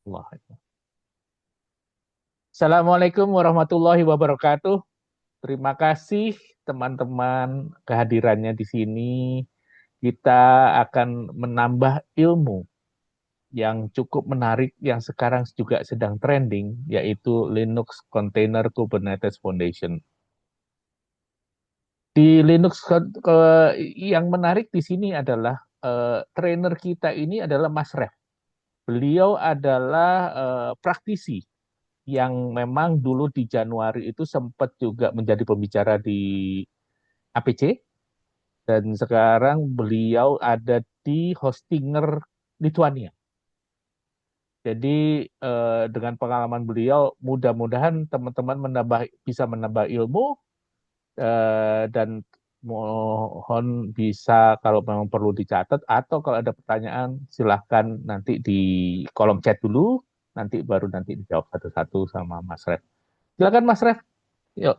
Allah. Assalamualaikum warahmatullahi wabarakatuh. Terima kasih teman-teman kehadirannya di sini. Kita akan menambah ilmu yang cukup menarik yang sekarang juga sedang trending, yaitu Linux Container Kubernetes Foundation. Di Linux yang menarik di sini adalah trainer kita ini adalah Mas Ref. Beliau adalah praktisi yang memang dulu di Januari itu sempat juga menjadi pembicara di APC dan sekarang beliau ada di Hostinger Lithuania. Jadi dengan pengalaman beliau mudah-mudahan teman-teman bisa menambah ilmu dan mohon bisa kalau memang perlu dicatat atau kalau ada pertanyaan silahkan nanti di kolom chat dulu nanti dijawab satu-satu sama Mas Ref. Silakan Mas Ref. Yuk,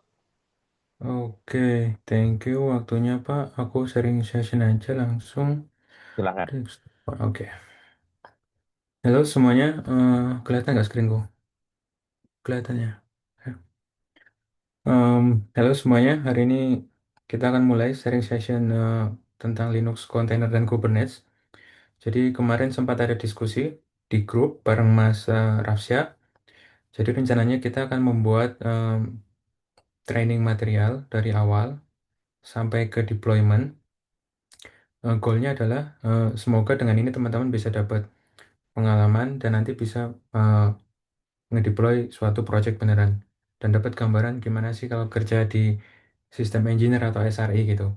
Oke, thank you waktunya Pak. Aku sharing session aja langsung. silakan. Oke. Halo semuanya, kelihatan nggak screenku? Kelihatannya. Ya. Em, Halo semuanya, hari ini kita akan mulai sharing session tentang Linux Container dan Kubernetes. Jadi kemarin sempat ada diskusi di grup bareng Mas Rafsya. Jadi rencananya kita akan membuat training material dari awal sampai ke deployment. Goalnya adalah semoga dengan ini teman-teman bisa dapat pengalaman dan nanti bisa uh, ngedeploy suatu project beneran dan dapat gambaran gimana sih kalau kerja di sistem engineer atau SRE gitu.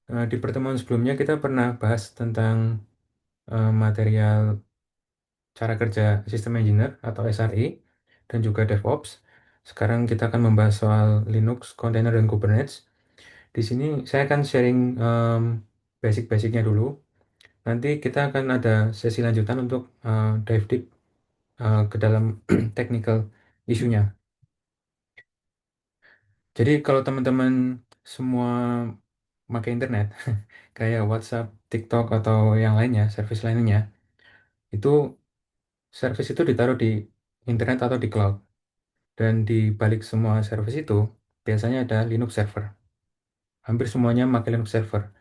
Di pertemuan sebelumnya kita pernah bahas tentang material cara kerja sistem engineer atau SRE dan juga DevOps. Sekarang kita akan membahas soal Linux, container, dan Kubernetes. Di sini saya akan sharing basic-basicnya dulu. Nanti kita akan ada sesi lanjutan untuk dive deep ke dalam technical isunya. Jadi kalau teman-teman semua pakai internet, kayak WhatsApp, TikTok, atau yang lainnya, service lainnya, itu service itu ditaruh di internet atau di cloud. Dan di balik semua service itu, biasanya ada Linux server. Hampir semuanya pakai Linux server.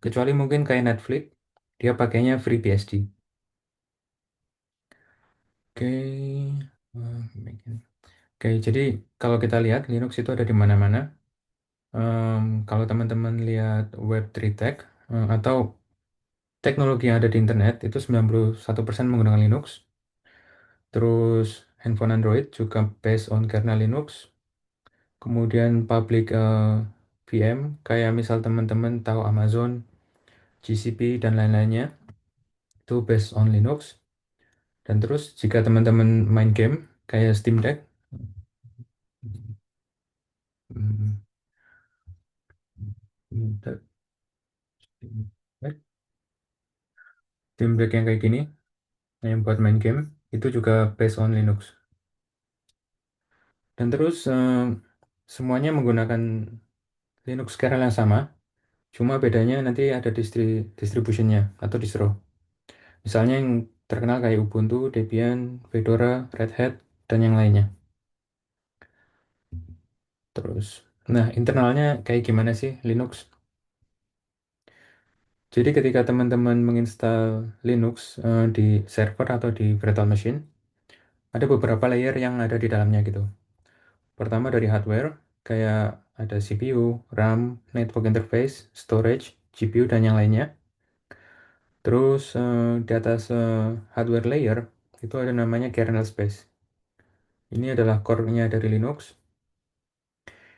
Kecuali mungkin kayak Netflix, dia pakainya FreeBSD. Oke, Oke, jadi kalau kita lihat Linux itu ada di mana-mana. Kalau teman-teman lihat Web3 Tech atau teknologi yang ada di internet itu 91% menggunakan Linux. Terus handphone Android juga based on kernel Linux. Kemudian public VM kayak misal teman-teman tahu Amazon, GCP dan lain-lainnya itu based on Linux. Dan terus jika teman-teman main game kayak Steam Deck, hmm, Steam Deck yang kayak gini yang buat main game itu juga based on Linux. Dan terus semuanya menggunakan Linux kernel yang sama, cuma bedanya nanti ada distributionnya atau distro. Misalnya yang terkenal kayak Ubuntu, Debian, Fedora, Red Hat, dan yang lainnya. Terus, nah internalnya kayak gimana sih Linux? Jadi ketika teman-teman menginstal Linux di server atau di virtual machine, ada beberapa layer yang ada di dalamnya gitu. Pertama dari hardware, kayak ada CPU, RAM, network interface, storage, GPU, dan yang lainnya. Terus di atas hardware layer itu ada namanya kernel space. Ini adalah core-nya dari Linux.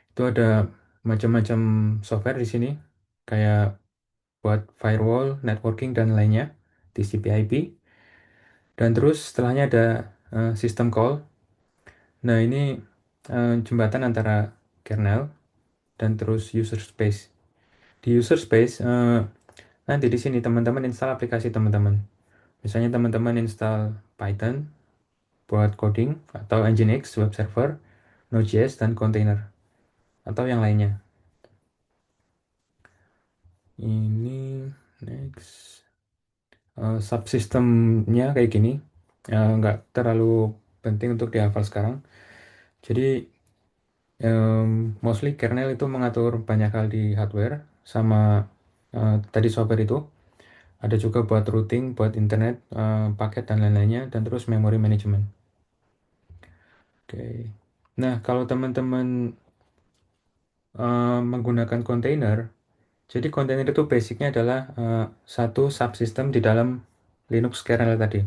Itu ada macam-macam software di sini, kayak buat firewall, networking, dan lainnya, TCP/IP. Dan terus setelahnya ada system call. Nah, ini jembatan antara kernel dan terus user space. Di user space, nanti di sini teman-teman install aplikasi teman-teman. Misalnya teman-teman install Python buat coding atau Nginx web server, Node.js dan container atau yang lainnya. Ini next. Subsistemnya kayak gini. nggak terlalu penting untuk dihafal sekarang. Jadi mostly kernel itu mengatur banyak hal di hardware sama tadi software itu. Ada juga buat routing, buat internet, paket dan lain-lainnya, dan terus memory management. Oke. Nah, kalau teman-teman menggunakan container, jadi container itu basicnya adalah satu subsystem di dalam Linux kernel tadi.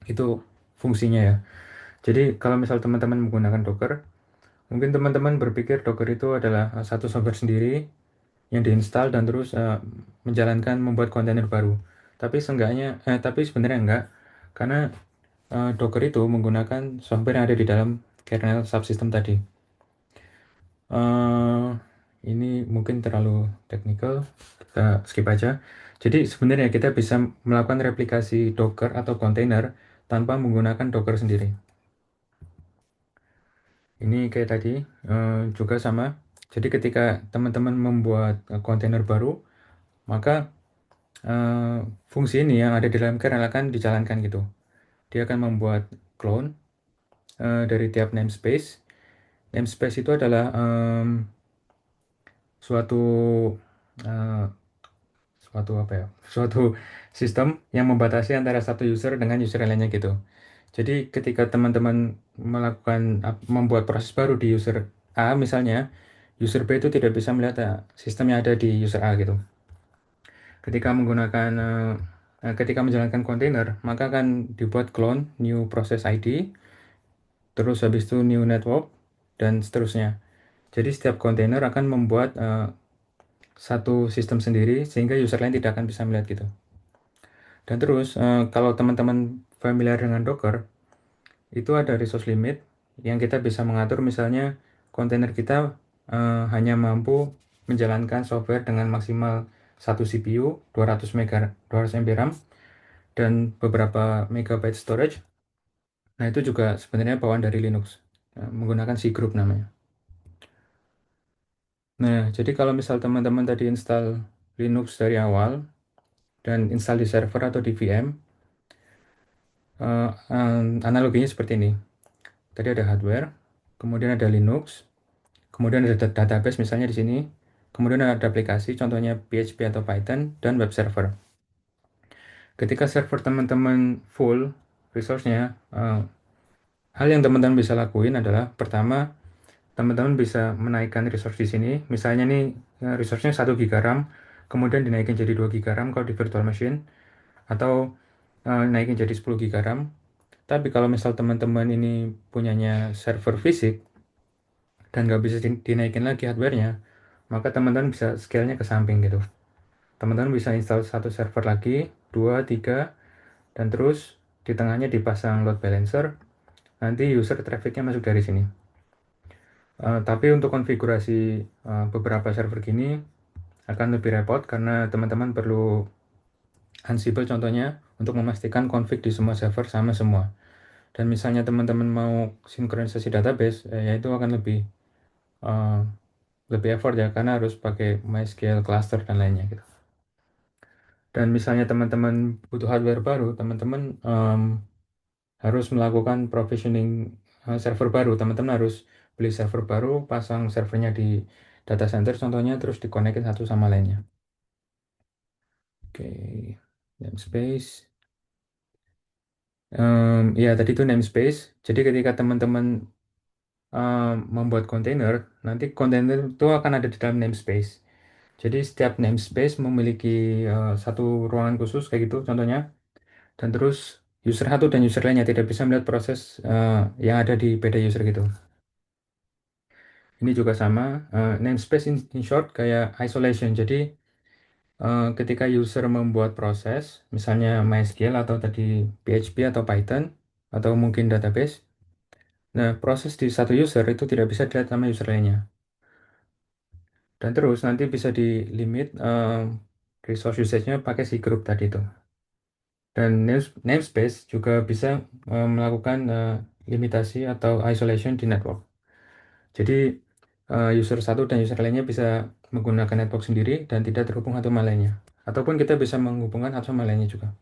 Itu fungsinya ya. Jadi kalau misal teman-teman menggunakan Docker, mungkin teman-teman berpikir Docker itu adalah satu software sendiri yang diinstal dan terus menjalankan membuat kontainer baru. Tapi sebenarnya enggak, karena Docker itu menggunakan software yang ada di dalam kernel subsystem tadi. eh ini mungkin terlalu teknikal, kita skip aja. Jadi sebenarnya kita bisa melakukan replikasi Docker atau kontainer tanpa menggunakan Docker sendiri. Ini kayak tadi juga sama. Jadi ketika teman-teman membuat kontainer baru, maka eh, fungsi ini yang ada di dalam kernel akan dijalankan gitu. Dia akan membuat clone dari tiap namespace. Namespace itu adalah suatu eh, suatu apa ya? Suatu sistem yang membatasi antara satu user dengan user lainnya gitu. Jadi ketika teman-teman membuat proses baru di user A misalnya, user B itu tidak bisa melihat sistem yang ada di user A gitu. Ketika menjalankan kontainer, maka akan dibuat clone new process ID, terus habis itu new network dan seterusnya. Jadi setiap kontainer akan membuat satu sistem sendiri sehingga user lain tidak akan bisa melihat gitu. Dan terus kalau teman-teman familiar dengan Docker, itu ada resource limit yang kita bisa mengatur, misalnya kontainer kita hanya mampu menjalankan software dengan maksimal 1 CPU, 200 MB RAM, dan beberapa megabyte storage. Nah, itu juga sebenarnya bawaan dari Linux, menggunakan cgroup namanya. Nah, jadi kalau misal teman-teman tadi install Linux dari awal dan install di server atau di VM, analoginya seperti ini. Tadi ada hardware, kemudian ada Linux, kemudian ada database misalnya di sini, kemudian ada aplikasi, contohnya PHP atau Python, dan web server. Ketika server teman-teman full resource-nya, hal yang teman-teman bisa lakuin adalah pertama, teman-teman bisa menaikkan resource di sini. Misalnya nih resource-nya 1 GB RAM, kemudian dinaikin jadi 2 GB RAM kalau di virtual machine, atau naikin jadi 10 GB RAM. Tapi kalau misal teman-teman ini punyanya server fisik dan nggak bisa dinaikin lagi hardware-nya, maka teman-teman bisa scale-nya ke samping gitu. Teman-teman bisa install satu server lagi, dua, tiga, dan terus di tengahnya dipasang load balancer. Nanti user traffic-nya masuk dari sini. Tapi untuk konfigurasi beberapa server gini akan lebih repot karena teman-teman perlu Ansible contohnya untuk memastikan config di semua server sama semua. Dan misalnya teman-teman mau sinkronisasi database, ya itu akan uh, lebih effort ya karena harus pakai MySQL cluster dan lainnya gitu. Dan misalnya teman-teman butuh hardware baru, teman-teman harus melakukan provisioning server baru. Teman-teman harus beli server baru, pasang servernya di data center contohnya, terus dikonekin satu sama lainnya. Oke, namespace. Ya, tadi itu namespace. Jadi ketika teman-teman membuat kontainer, nanti kontainer itu akan ada di dalam namespace. Jadi setiap namespace memiliki satu ruangan khusus kayak gitu contohnya. Dan terus user satu dan user lainnya tidak bisa melihat proses yang ada di beda user gitu. Ini juga sama, namespace in short kayak isolation. Jadi ketika user membuat proses, misalnya MySQL atau tadi PHP atau Python atau mungkin database, nah proses di satu user itu tidak bisa dilihat sama user lainnya. Dan terus nanti bisa di limit resource usage-nya pakai si group tadi itu. Dan namespace juga bisa melakukan limitasi atau isolation di network. Jadi user satu dan user lainnya bisa menggunakan network sendiri dan tidak terhubung satu sama lainnya. Ataupun kita bisa menghubungkan satu sama lainnya juga.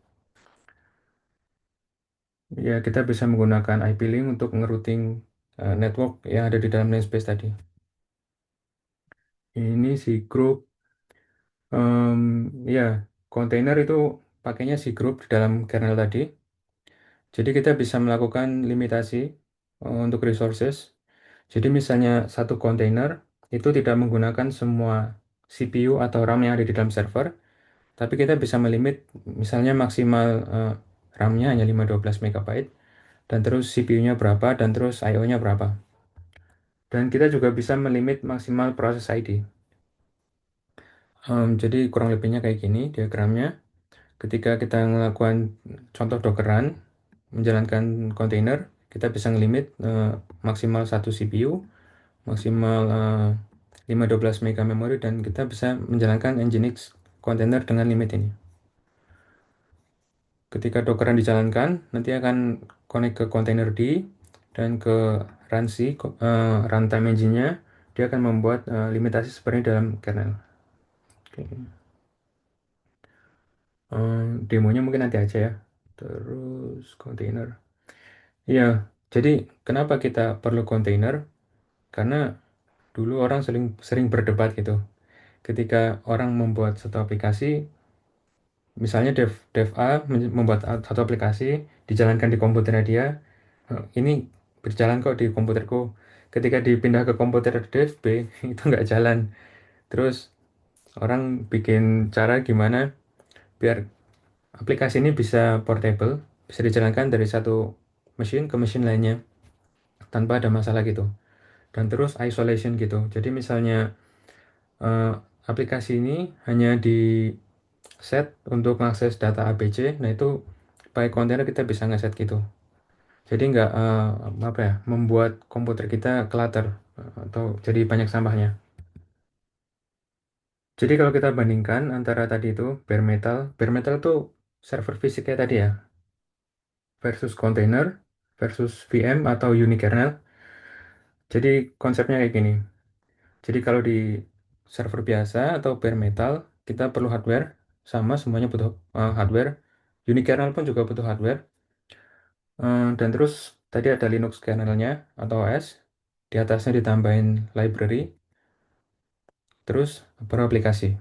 Ya, kita bisa menggunakan IP link untuk ngerouting network yang ada di dalam namespace tadi. Ini si grup, ya, kontainer itu pakainya si grup di dalam kernel tadi. Jadi kita bisa melakukan limitasi untuk resources. Jadi misalnya satu kontainer itu tidak menggunakan semua CPU atau RAM yang ada di dalam server, tapi kita bisa melimit misalnya maksimal RAM-nya hanya 512 MB dan terus CPU-nya berapa dan terus I/O-nya berapa. Dan kita juga bisa melimit maksimal proses ID. Jadi kurang lebihnya kayak gini diagramnya. Ketika kita melakukan contoh Dockeran, menjalankan kontainer, kita bisa ngelimit maksimal satu CPU, maksimal 512 MB memori, dan kita bisa menjalankan Nginx kontainer dengan limit ini. Ketika Dockeran dijalankan, nanti akan connect ke kontainer D dan ke runc, runtime engine-nya, dia akan membuat limitasi seperti dalam kernel. Oke. Demonya mungkin nanti aja ya. Terus kontainer. Iya, jadi kenapa kita perlu kontainer? Karena dulu orang sering sering berdebat gitu. Ketika orang membuat satu aplikasi, misalnya dev A membuat satu aplikasi, dijalankan di komputernya dia, ini berjalan kok di komputerku. Ketika dipindah ke komputer dev B, itu nggak jalan. Terus orang bikin cara gimana biar aplikasi ini bisa portable, bisa dijalankan dari satu mesin ke mesin lainnya tanpa ada masalah gitu. Dan terus isolation gitu. Jadi misalnya eh, aplikasi ini hanya di set untuk mengakses data ABC, nah itu pakai kontainer kita bisa ngeset gitu. Jadi nggak apa ya, membuat komputer kita clutter atau jadi banyak sampahnya. Jadi kalau kita bandingkan antara tadi itu bare metal itu server fisik kayak tadi ya, versus container, versus VM atau unikernel. Jadi konsepnya kayak gini. Jadi kalau di server biasa atau bare metal, kita perlu hardware, sama semuanya butuh hardware. Unikernel pun juga butuh hardware. Dan terus tadi ada Linux kernelnya atau OS. Di atasnya ditambahin library, terus baru aplikasi.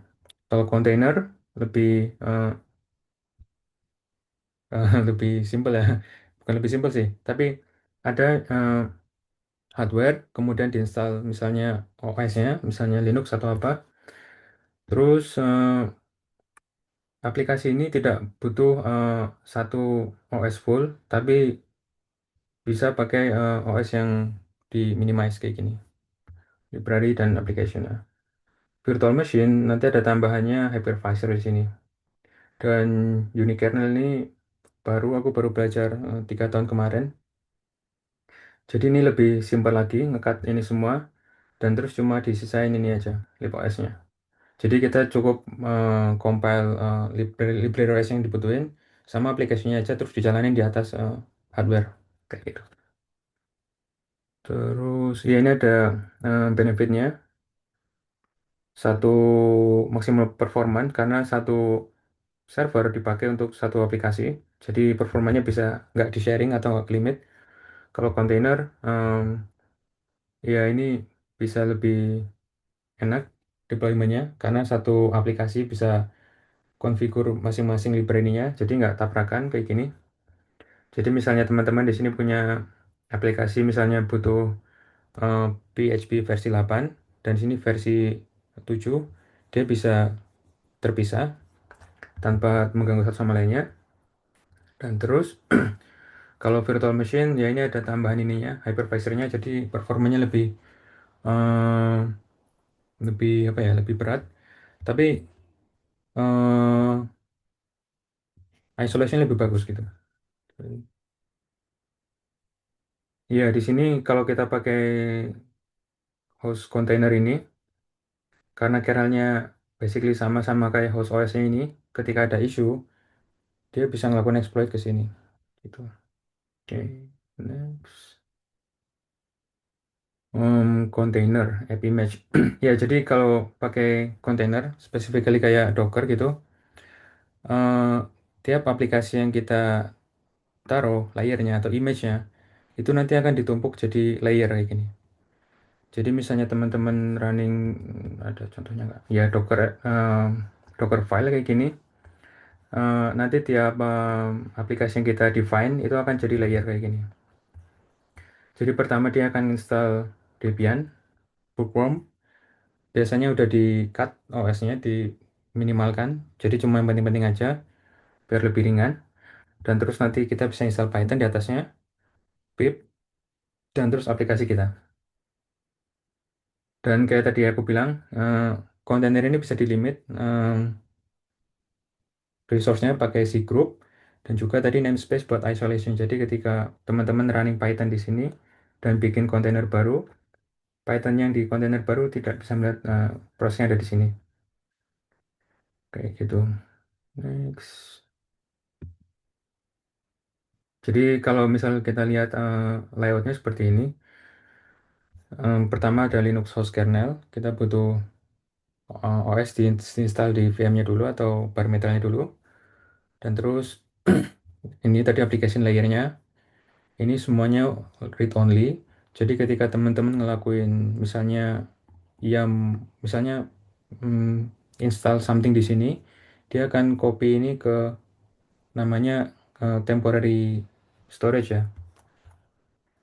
Kalau container lebih eh, lebih simpel ya. Bukan lebih simpel sih, tapi ada hardware, kemudian diinstal misalnya OS-nya, misalnya Linux atau apa. Terus aplikasi ini tidak butuh satu OS full, tapi bisa pakai OS yang di minimize kayak gini, library dan application. Nah, virtual machine nanti ada tambahannya hypervisor di sini. Dan unikernel ini aku baru belajar 3 tahun kemarin. Jadi ini lebih simpel lagi ngekat ini semua dan terus cuma disisain ini aja libOS-nya. Jadi kita cukup compile library OS yang dibutuhin sama aplikasinya aja terus dijalanin di atas hardware kayak gitu. Terus ya ini ada benefitnya, satu maksimal performance karena satu server dipakai untuk satu aplikasi. Jadi performanya bisa nggak di sharing atau nggak ke limit. Kalau kontainer ya ini bisa lebih enak deploymentnya karena satu aplikasi bisa konfigur masing-masing library-nya jadi nggak tabrakan kayak gini. Jadi misalnya teman-teman di sini punya aplikasi misalnya butuh eh, PHP versi 8 dan sini versi 7, dia bisa terpisah tanpa mengganggu satu sama lainnya. Dan terus kalau virtual machine ya ini ada tambahan ininya hypervisornya jadi performanya eh, lebih apa ya, lebih berat, tapi eh isolation lebih bagus gitu. Ya, di sini kalau kita pakai host container ini, karena kernelnya basically sama-sama kayak host OS-nya ini, ketika ada issue, dia bisa ngelakuin exploit ke sini. Gitu. Oke, next. Container, app image. Ya, jadi kalau pakai container, specifically kayak Docker gitu, eh, tiap aplikasi yang kita taruh layernya atau image-nya, itu nanti akan ditumpuk jadi layer kayak gini. Jadi misalnya teman-teman running, ada contohnya nggak? Ya Docker file kayak gini. Nanti tiap aplikasi yang kita define itu akan jadi layer kayak gini. Jadi pertama dia akan install Debian, Bookworm. Biasanya udah di cut OS-nya, diminimalkan. Jadi cuma yang penting-penting aja, biar lebih ringan. Dan terus nanti kita bisa install Python di atasnya, pip, dan terus aplikasi kita. Dan kayak tadi aku bilang, kontainer ini bisa dilimit resource-nya pakai cgroup dan juga tadi namespace buat isolation. Jadi ketika teman-teman running Python di sini dan bikin kontainer baru, Python yang di kontainer baru tidak bisa melihat prosesnya ada di sini. Kayak gitu. Next. Jadi kalau misal kita lihat layoutnya seperti ini, pertama ada Linux host kernel, kita butuh OS diinstal di VM-nya dulu atau bare metalnya dulu, dan terus ini tadi application layernya, ini semuanya read only. Jadi ketika teman-teman ngelakuin misalnya misalnya install something di sini, dia akan copy ini ke namanya temporary storage ya,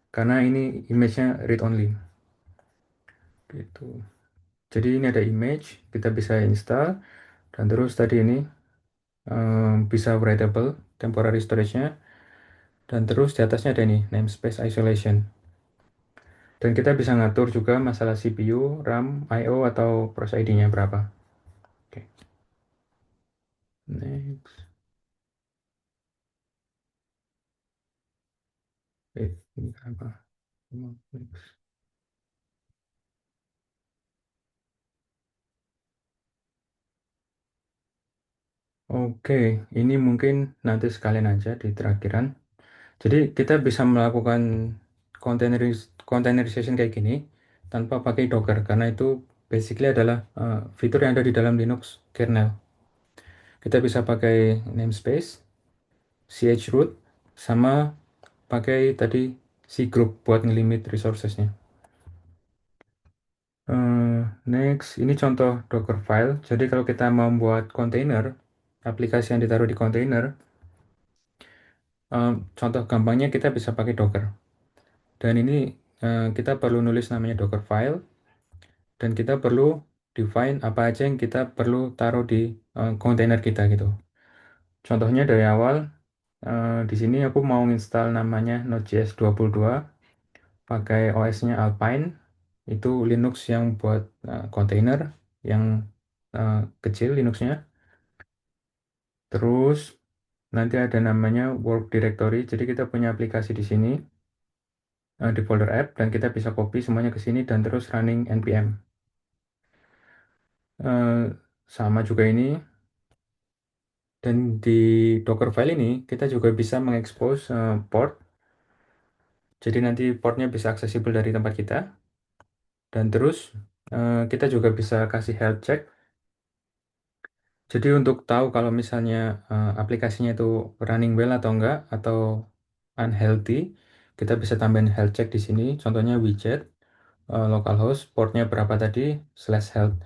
karena ini image-nya read only gitu. Jadi ini ada image, kita bisa install, dan terus tadi ini bisa writable temporary storage-nya, dan terus di atasnya ada ini namespace isolation. Dan kita bisa ngatur juga masalah CPU, RAM, I/O atau process ID-nya berapa. Oke, next. Ini apa? Next. Oke, ini mungkin nanti sekalian aja di terakhiran. Jadi kita bisa melakukan containerization kayak gini tanpa pakai Docker karena itu basically adalah fitur yang ada di dalam Linux kernel. Kita bisa pakai namespace, chroot, sama pakai tadi cgroup buat ngelimit resourcesnya. Next, ini contoh Docker file. Jadi kalau kita mau buat container, aplikasi yang ditaruh di container, contoh gampangnya kita bisa pakai Docker. Dan ini kita perlu nulis namanya Docker file, dan kita perlu define apa aja yang kita perlu taruh di container kita gitu. Contohnya dari awal, di sini aku mau install namanya Node.js 22, pakai OS-nya Alpine, itu Linux yang buat container, yang kecil Linuxnya. Terus nanti ada namanya work directory, jadi kita punya aplikasi di sini di folder app, dan kita bisa copy semuanya ke sini dan terus running npm. Eh, Sama juga ini, dan di Docker file ini kita juga bisa mengekspos port, jadi nanti portnya bisa aksesibel dari tempat kita, dan terus kita juga bisa kasih health check. Jadi untuk tahu kalau misalnya aplikasinya itu running well atau enggak, atau unhealthy, kita bisa tambahin health check di sini. Contohnya widget localhost portnya berapa tadi /health.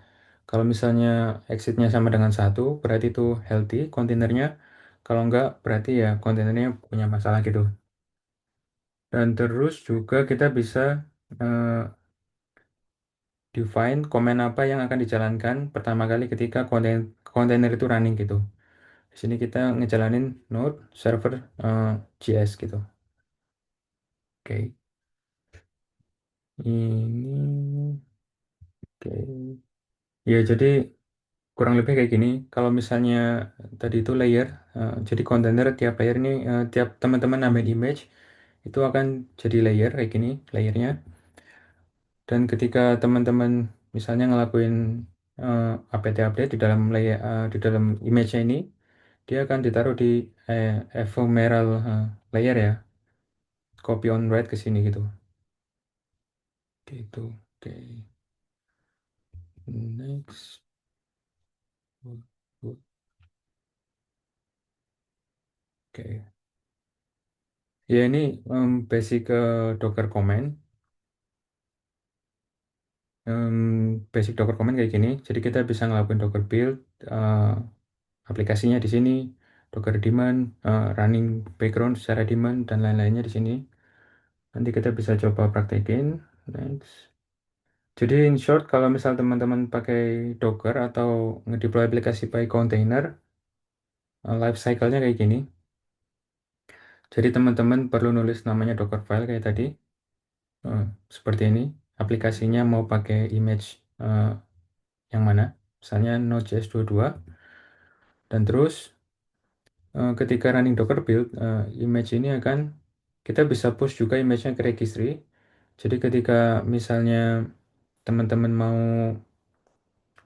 Kalau misalnya exitnya sama dengan 1, berarti itu healthy kontainernya. Kalau enggak, berarti ya kontainernya punya masalah gitu. Dan terus juga kita bisa eh, define komen apa yang akan dijalankan pertama kali ketika kontainer itu running gitu. Di sini kita ngejalanin node server JS gitu. Oke. Ini oke. Ya, jadi kurang lebih kayak gini. Kalau misalnya tadi itu layer, jadi kontainer tiap layer ini, tiap teman-teman nambahin image, itu akan jadi layer kayak gini, layernya. Dan ketika teman-teman misalnya ngelakuin apt update di dalam layer, di dalam image-nya ini, dia akan ditaruh di ephemeral layer ya, copy on write ke sini gitu. Gitu. Oke. Next. Oke. Ya ini basic ke Docker command. Basic Docker command kayak gini. Jadi kita bisa ngelakuin Docker build, eh, aplikasinya di sini, Docker daemon, running background secara daemon dan lain-lainnya di sini. Nanti kita bisa coba praktekin. Next. Jadi in short, kalau misal teman-teman pakai Docker atau ngedeploy aplikasi pakai container, life cycle-nya kayak gini. Jadi teman-teman perlu nulis namanya Docker file kayak tadi, eh, seperti ini. Aplikasinya mau pakai image yang mana? Misalnya Node.js 22. Dan terus ketika running Docker build, image ini akan kita bisa push juga image-nya ke registry. Jadi ketika misalnya teman-teman mau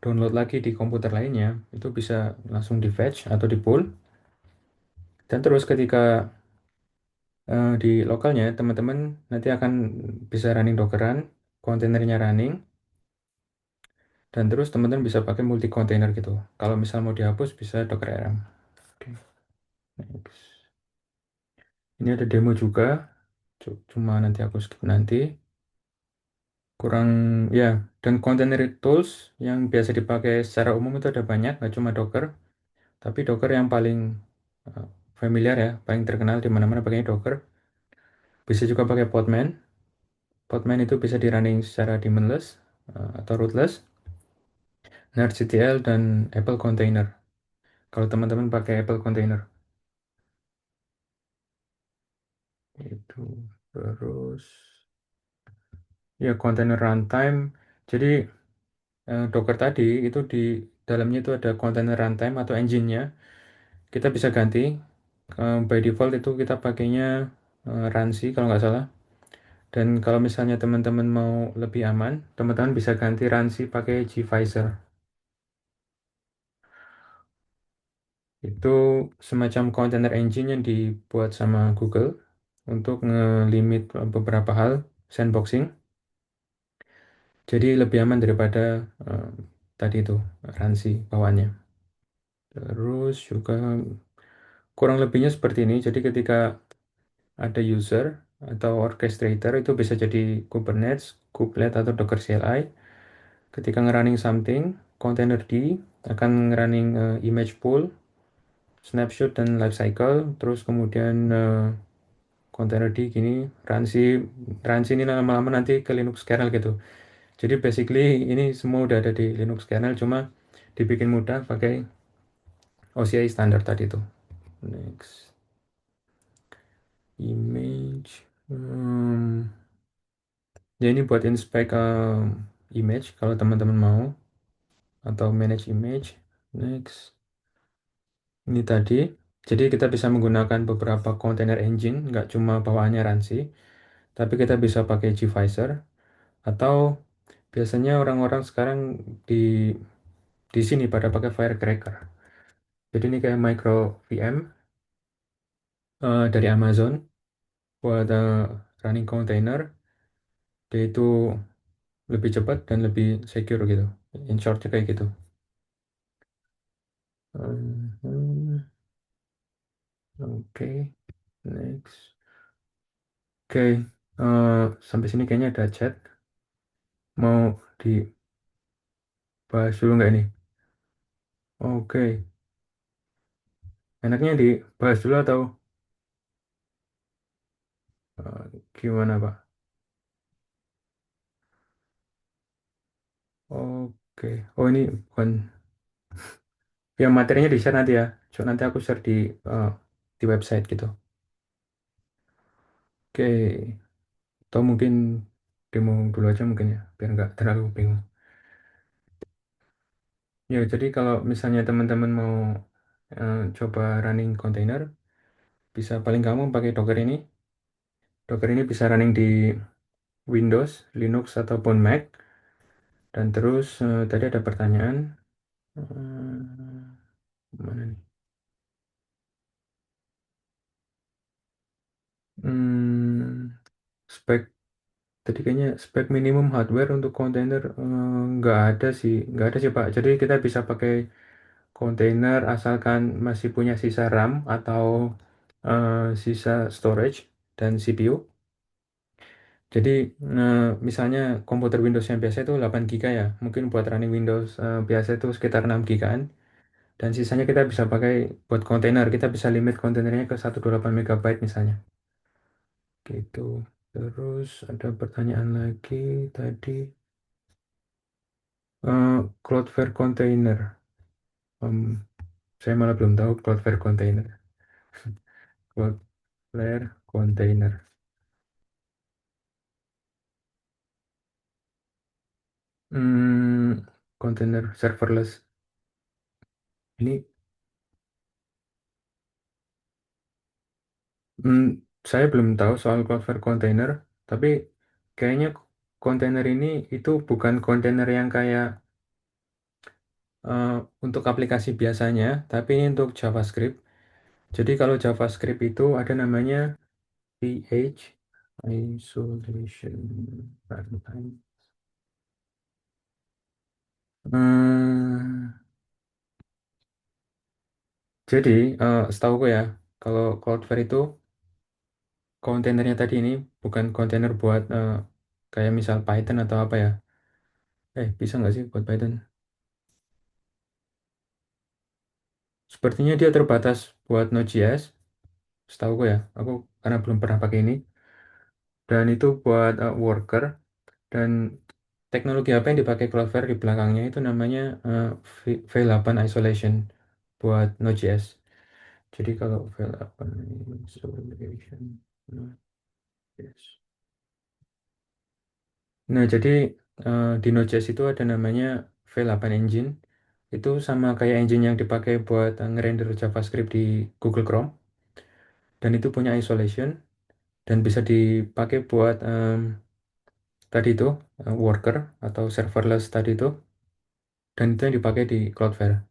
download lagi di komputer lainnya, itu bisa langsung di fetch atau di pull. Dan terus ketika di lokalnya, teman-teman nanti akan bisa running Dockeran, kontainernya running, dan terus teman-teman bisa pakai multi container gitu. Kalau misal mau dihapus, bisa Docker RM. Oke, next. Ini ada demo juga, cuma nanti aku skip nanti. Kurang, ya, dan container tools yang biasa dipakai secara umum itu ada banyak, nggak cuma Docker. Tapi Docker yang paling uh, familiar ya, paling terkenal di mana-mana pakainya Docker. Bisa juga pakai Podman. Podman itu bisa di running secara daemonless atau rootless, NerdCTL dan Apple Container. Kalau teman-teman pakai Apple Container itu terus ya container runtime. Jadi Docker tadi itu di dalamnya itu ada container runtime atau engine-nya. Kita bisa ganti. By default itu kita pakainya Runcy kalau nggak salah. Dan kalau misalnya teman-teman mau lebih aman, teman-teman bisa ganti Runcy pakai gvisor. Itu semacam container engine yang dibuat sama Google untuk ngelimit beberapa hal sandboxing. Jadi lebih aman daripada eh, tadi itu Runcy bawaannya. Terus juga kurang lebihnya seperti ini. Jadi ketika ada user atau orchestrator itu bisa jadi Kubernetes, Kubelet atau Docker CLI. Ketika ngerunning something, container D akan ngerunning image pool, snapshot dan lifecycle. Terus kemudian container D gini, Ransi, Ransi ini lama-lama nanti ke Linux kernel gitu. Jadi basically ini semua udah ada di Linux kernel, cuma dibikin mudah pakai OCI standar tadi tuh. Next, image. Ya ini buat inspect image kalau teman-teman mau atau manage image. Next, ini tadi. Jadi kita bisa menggunakan beberapa container engine, nggak cuma bawaannya Ransi, tapi kita bisa pakai gvisor atau biasanya orang-orang sekarang di di sini pada pakai Firecracker. Jadi ini kayak micro VM dari Amazon buat running container, dia itu lebih cepat dan lebih secure gitu. In shortnya kayak gitu. Hmm, Oke, next. Oke, sampai sini kayaknya ada chat. Mau dibahas dulu nggak ini? Oke, enaknya dibahas dulu atau gimana, Pak? Oke, oh ini bukan, ya materinya di share nanti ya. Coba nanti aku share eh, di website gitu. Oke, atau mungkin demo dulu aja mungkin ya, biar nggak terlalu bingung. Ya, jadi kalau misalnya teman-teman mau coba running container, bisa paling gampang pakai Docker ini. Docker ini bisa running di Windows, Linux, ataupun Mac. Dan terus tadi ada pertanyaan, mana nih? Hmm, spek tadi kayaknya spek minimum hardware untuk kontainer nggak ada sih Pak. Jadi kita bisa pakai kontainer asalkan masih punya sisa RAM atau sisa storage dan CPU. Jadi misalnya komputer Windows yang biasa itu 8 GB ya, mungkin buat running Windows biasa itu sekitar 6 GB-an. Dan sisanya kita bisa pakai buat kontainer, kita bisa limit kontainernya ke 128 MB misalnya. Gitu. Terus ada pertanyaan lagi tadi, Cloudflare Container. Em, saya malah belum tahu Cloudflare Container. Cloudflare Container. Hmm, Container serverless. Ini hmm, saya belum tahu soal Cloudflare Container, tapi kayaknya kontainer ini itu bukan kontainer yang kayak eh, untuk aplikasi biasanya, tapi ini untuk JavaScript. Jadi kalau JavaScript itu ada namanya PH isolation runtime. Hmm, jadi setahuku ya, kalau Cloudflare itu kontainernya tadi ini bukan kontainer buat kayak misal Python atau apa ya. Bisa nggak sih buat Python? Sepertinya dia terbatas buat Node.js, setahuku ya. Aku karena belum pernah pakai ini. Dan itu buat worker. Dan teknologi apa yang dipakai Cloudflare di belakangnya itu namanya V8 isolation buat Node.js. Jadi kalau V8 isolation Node.js. Nah, jadi di Node.js itu ada namanya V8 engine. Itu sama kayak engine yang dipakai buat ngerender JavaScript di Google Chrome. Dan itu punya isolation dan bisa dipakai buat tadi itu worker atau serverless tadi itu. Dan itu yang dipakai di Cloudflare.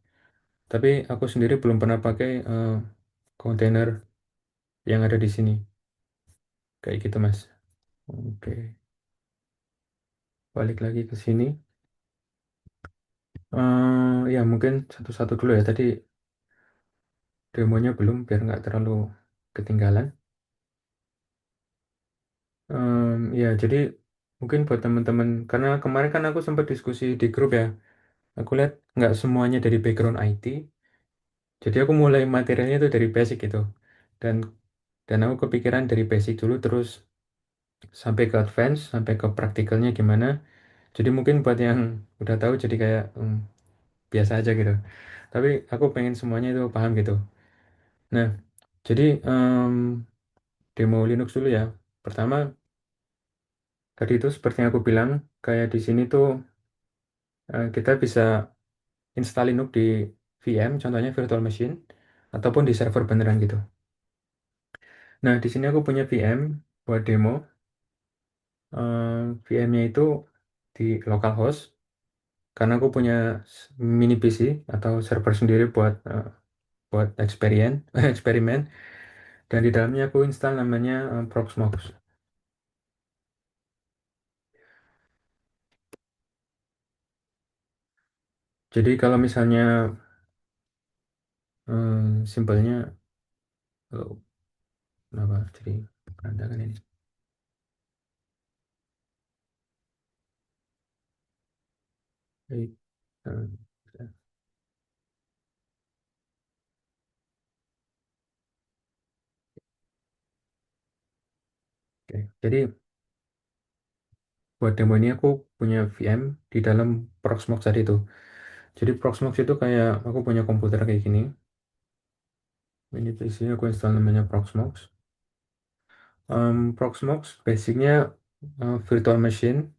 Tapi aku sendiri belum pernah pakai kontainer yang ada di sini. Kayak gitu, Mas. Oke, balik lagi ke sini. Ya, mungkin satu-satu dulu ya. Tadi demonya belum, biar nggak terlalu ketinggalan. Ya, jadi mungkin buat teman-teman, karena kemarin kan aku sempat diskusi di grup ya. Aku lihat nggak semuanya dari background IT. Jadi aku mulai materialnya itu dari basic gitu. Dan dan aku kepikiran dari basic dulu terus sampai ke advance, sampai ke praktikalnya gimana. Jadi mungkin buat yang udah tahu jadi kayak biasa aja gitu. Tapi aku pengen semuanya itu paham gitu. Nah, jadi demo Linux dulu ya. Pertama, tadi itu seperti yang aku bilang, kayak di sini tuh kita bisa install Linux di VM, contohnya virtual machine, ataupun di server beneran gitu. Nah, di sini aku punya VM buat demo. VM-nya itu di localhost, karena aku punya mini PC atau server sendiri buat eksperimen. Dan di dalamnya aku install namanya Proxmox. Jadi kalau misalnya simpelnya, oh, kenapa jadi berantakan ini? Baik, eh, oke. Jadi buat demo ini aku punya VM di dalam Proxmox tadi itu. Jadi Proxmox itu kayak aku punya komputer kayak gini. Ini PC aku install namanya Proxmox. Proxmox basicnya virtual machine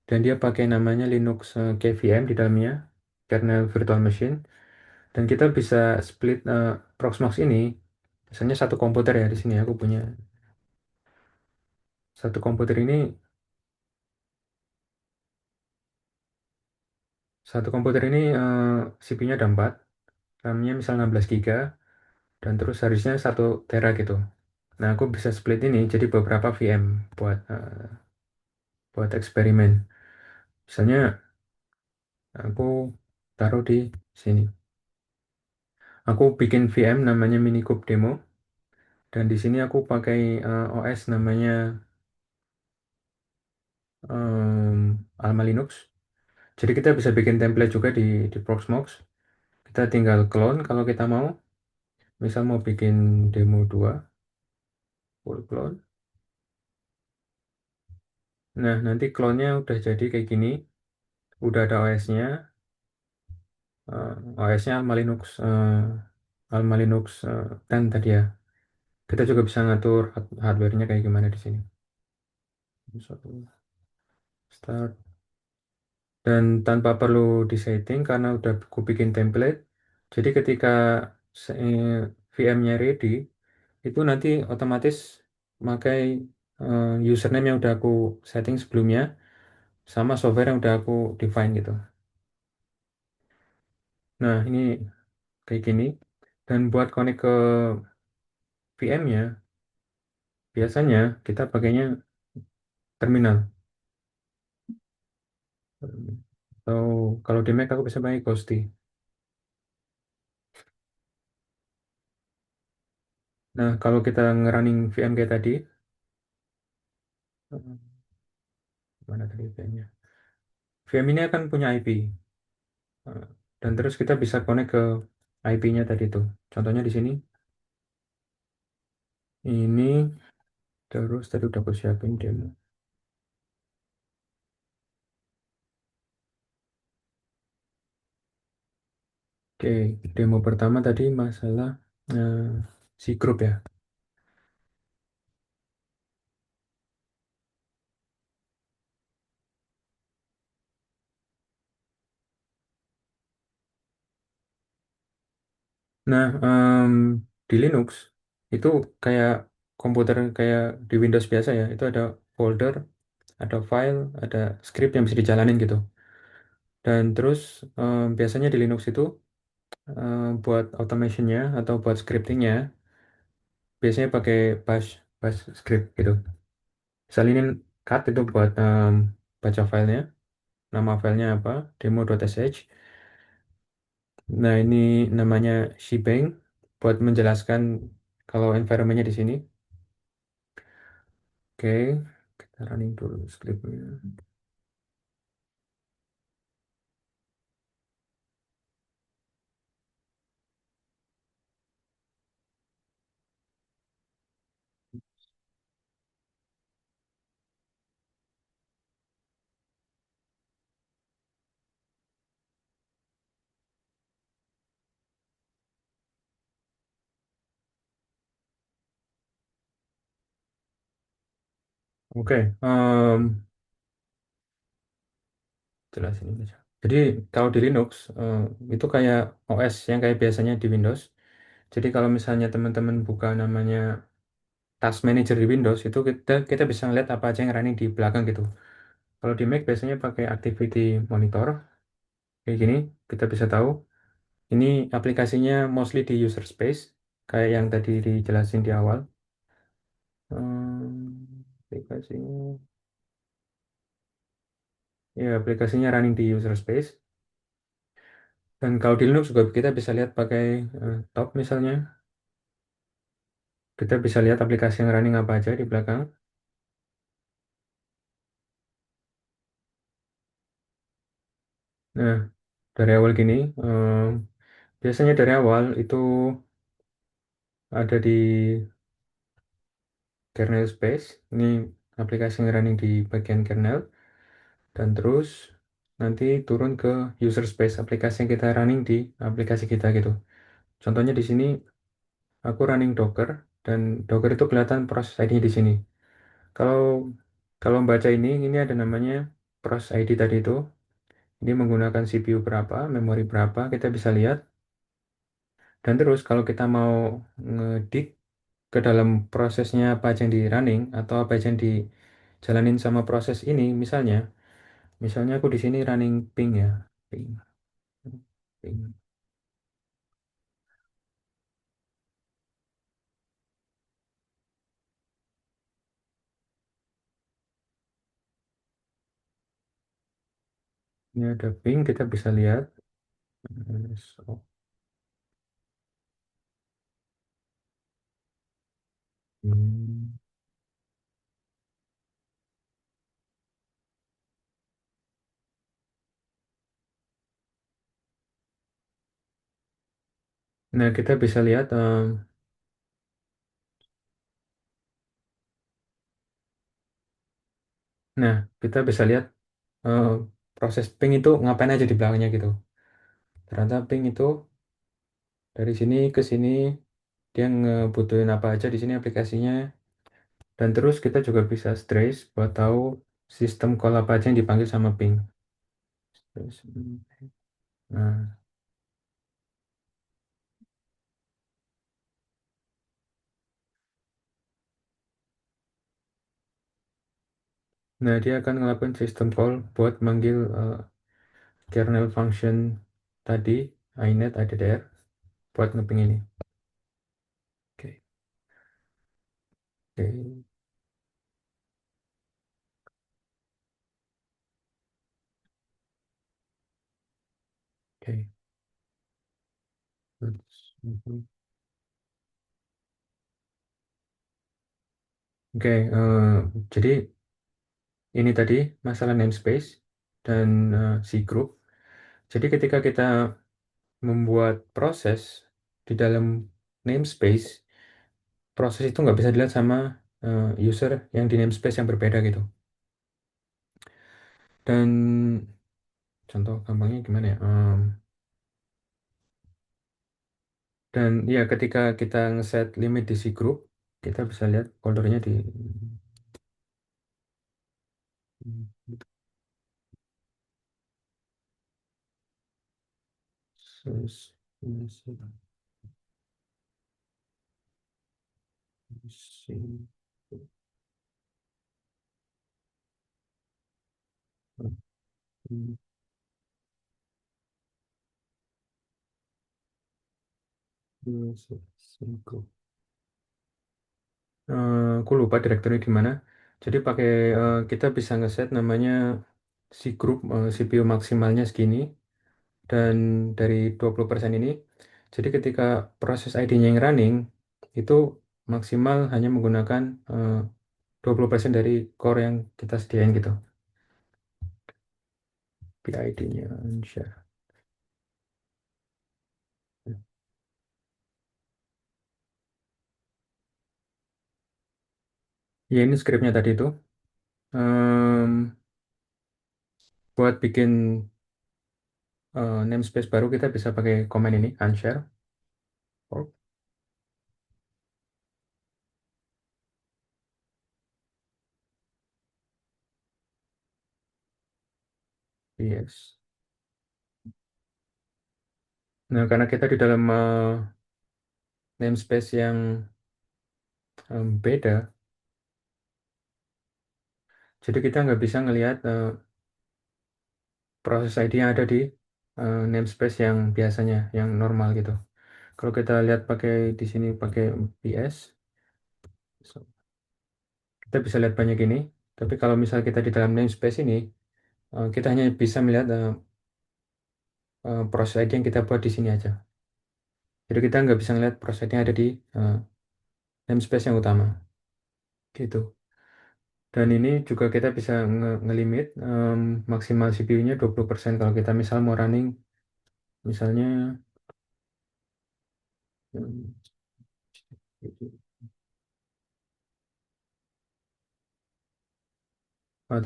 dan dia pakai namanya Linux KVM di dalamnya, kernel virtual machine. Dan kita bisa split Proxmox ini, misalnya satu komputer ya di sini aku punya satu komputer ini, CPU-nya ada 4, RAM-nya misal 16 GB dan terus harusnya 1 TB gitu. Nah, aku bisa split ini jadi beberapa VM buat eksperimen. Misalnya aku taruh di sini. Aku bikin VM namanya Minikube Demo Dan di sini aku pakai OS namanya Alma Linux. Jadi kita bisa bikin template juga di Proxmox. Kita tinggal clone kalau kita mau. Misal mau bikin demo 2, full clone. Nah, nanti clone-nya udah jadi kayak gini. Udah ada OS-nya. OS-nya Alma Linux, Alma Linux 10 tadi ya. Kita juga bisa ngatur hardware-nya kayak gimana di sini. Satu, start. Dan tanpa perlu disetting karena udah aku bikin template. Jadi ketika VM-nya ready, itu nanti otomatis pakai username yang udah aku setting sebelumnya sama software yang udah aku define gitu. Nah, ini kayak gini. Dan buat connect ke VM-nya, biasanya kita pakainya terminal. Atau kalau di Mac aku bisa pakai Ghosty. Nah, kalau kita ngerunning VM kayak tadi, mana tadi VM-nya? VM ini akan punya IP. Dan terus kita bisa connect ke IP-nya tadi tuh. Contohnya di sini, ini terus tadi udah aku siapin demo. Oke, demo pertama tadi masalah eh, si grup ya. Nah, di Linux itu kayak komputer kayak di Windows biasa ya. Itu ada folder, ada file, ada script yang bisa dijalanin gitu. Dan terus biasanya di Linux itu buat automationnya atau buat scriptingnya biasanya pakai bash script gitu. Misal ini cut itu buat baca filenya, nama filenya apa, demo.sh. Nah ini namanya shebang buat menjelaskan kalau environmentnya di sini. Oke, kita running dulu scriptnya. Oke, jelasin ini aja. Jadi kalau di Linux itu kayak OS yang kayak biasanya di Windows. Jadi kalau misalnya teman-teman buka namanya Task Manager di Windows itu kita bisa ngeliat apa aja yang running di belakang gitu. Kalau di Mac biasanya pakai Activity Monitor kayak gini kita bisa tahu ini aplikasinya mostly di user space kayak yang tadi dijelasin di awal. Aplikasinya ya aplikasinya running di user space. Dan kalau di Linux juga kita bisa lihat pakai top misalnya. Kita bisa lihat aplikasi yang running apa aja di belakang. Nah, dari awal gini, biasanya dari awal itu ada di kernel space. Ini aplikasi yang running di bagian kernel. Dan terus nanti turun ke user space aplikasi yang kita running di aplikasi kita gitu. Contohnya di sini aku running Docker dan Docker itu kelihatan proses ID di sini. Kalau kalau membaca ini ada namanya proses ID tadi itu. Ini menggunakan CPU berapa, memori berapa, kita bisa lihat. Dan terus kalau kita mau ngedik ke dalam prosesnya apa aja yang di running atau apa aja yang dijalanin sama proses ini, misalnya aku di sini running ping ya, ping, ping. Ini ada ping, kita bisa lihat. Hmm, so, Hmm. Nah, kita bisa lihat, nah, kita bisa lihat eh, proses ping itu ngapain aja di belakangnya gitu. Ternyata ping itu dari sini ke sini dia ngebutuhin apa aja di sini aplikasinya. Dan terus kita juga bisa trace buat tahu sistem call apa aja yang dipanggil sama ping. Terus, nah, nah, dia akan ngelakuin sistem call buat manggil kernel function tadi, inet addr, buat ngeping ini. Oke, oke, oke. Terus, oke, jadi ini tadi masalah namespace dan C group. Jadi ketika kita membuat proses di dalam namespace, proses itu nggak bisa dilihat sama user yang di namespace yang berbeda gitu. Dan contoh gampangnya gimana ya? Dan ya ketika kita ngeset limit di C group, kita bisa lihat foldernya di aku lupa direkturnya di mana. Jadi pakai kita bisa ngeset namanya C group, CPU maksimalnya segini dan dari 20% ini. Jadi ketika proses ID-nya yang running itu maksimal hanya menggunakan 20% dari core yang kita sediain gitu. PID-nya share. Ya ini scriptnya tadi itu. Em, buat bikin namespace baru kita bisa pakai command ini unshare. Oh, yes. Nah, karena kita di dalam namespace yang beda, jadi kita nggak bisa ngelihat proses ID yang ada di namespace yang biasanya, yang normal gitu. Kalau kita lihat pakai di sini pakai PS, so, kita bisa lihat banyak ini. Tapi kalau misal kita di dalam namespace ini, kita hanya bisa melihat proses ID yang kita buat di sini aja. Jadi kita nggak bisa ngelihat proses ID yang ada di eh, namespace yang utama. Gitu. Dan ini juga kita bisa ngelimit maksimal CPU-nya 20% kalau kita misal mau running misalnya em,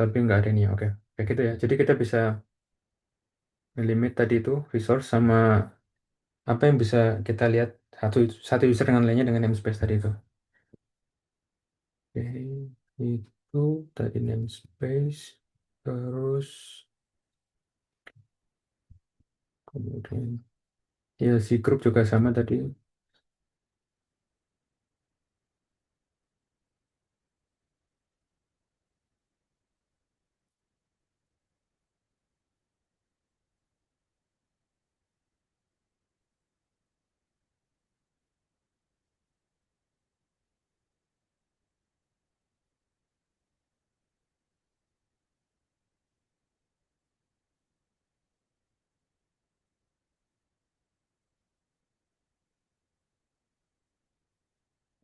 tapi nggak ada ini ya. Oke. Kayak gitu ya. Jadi kita bisa ngelimit tadi itu resource sama apa yang bisa kita lihat satu satu user dengan lainnya dengan namespace tadi itu. Oke. Itu tadi namespace terus kemudian ya si group juga sama tadi.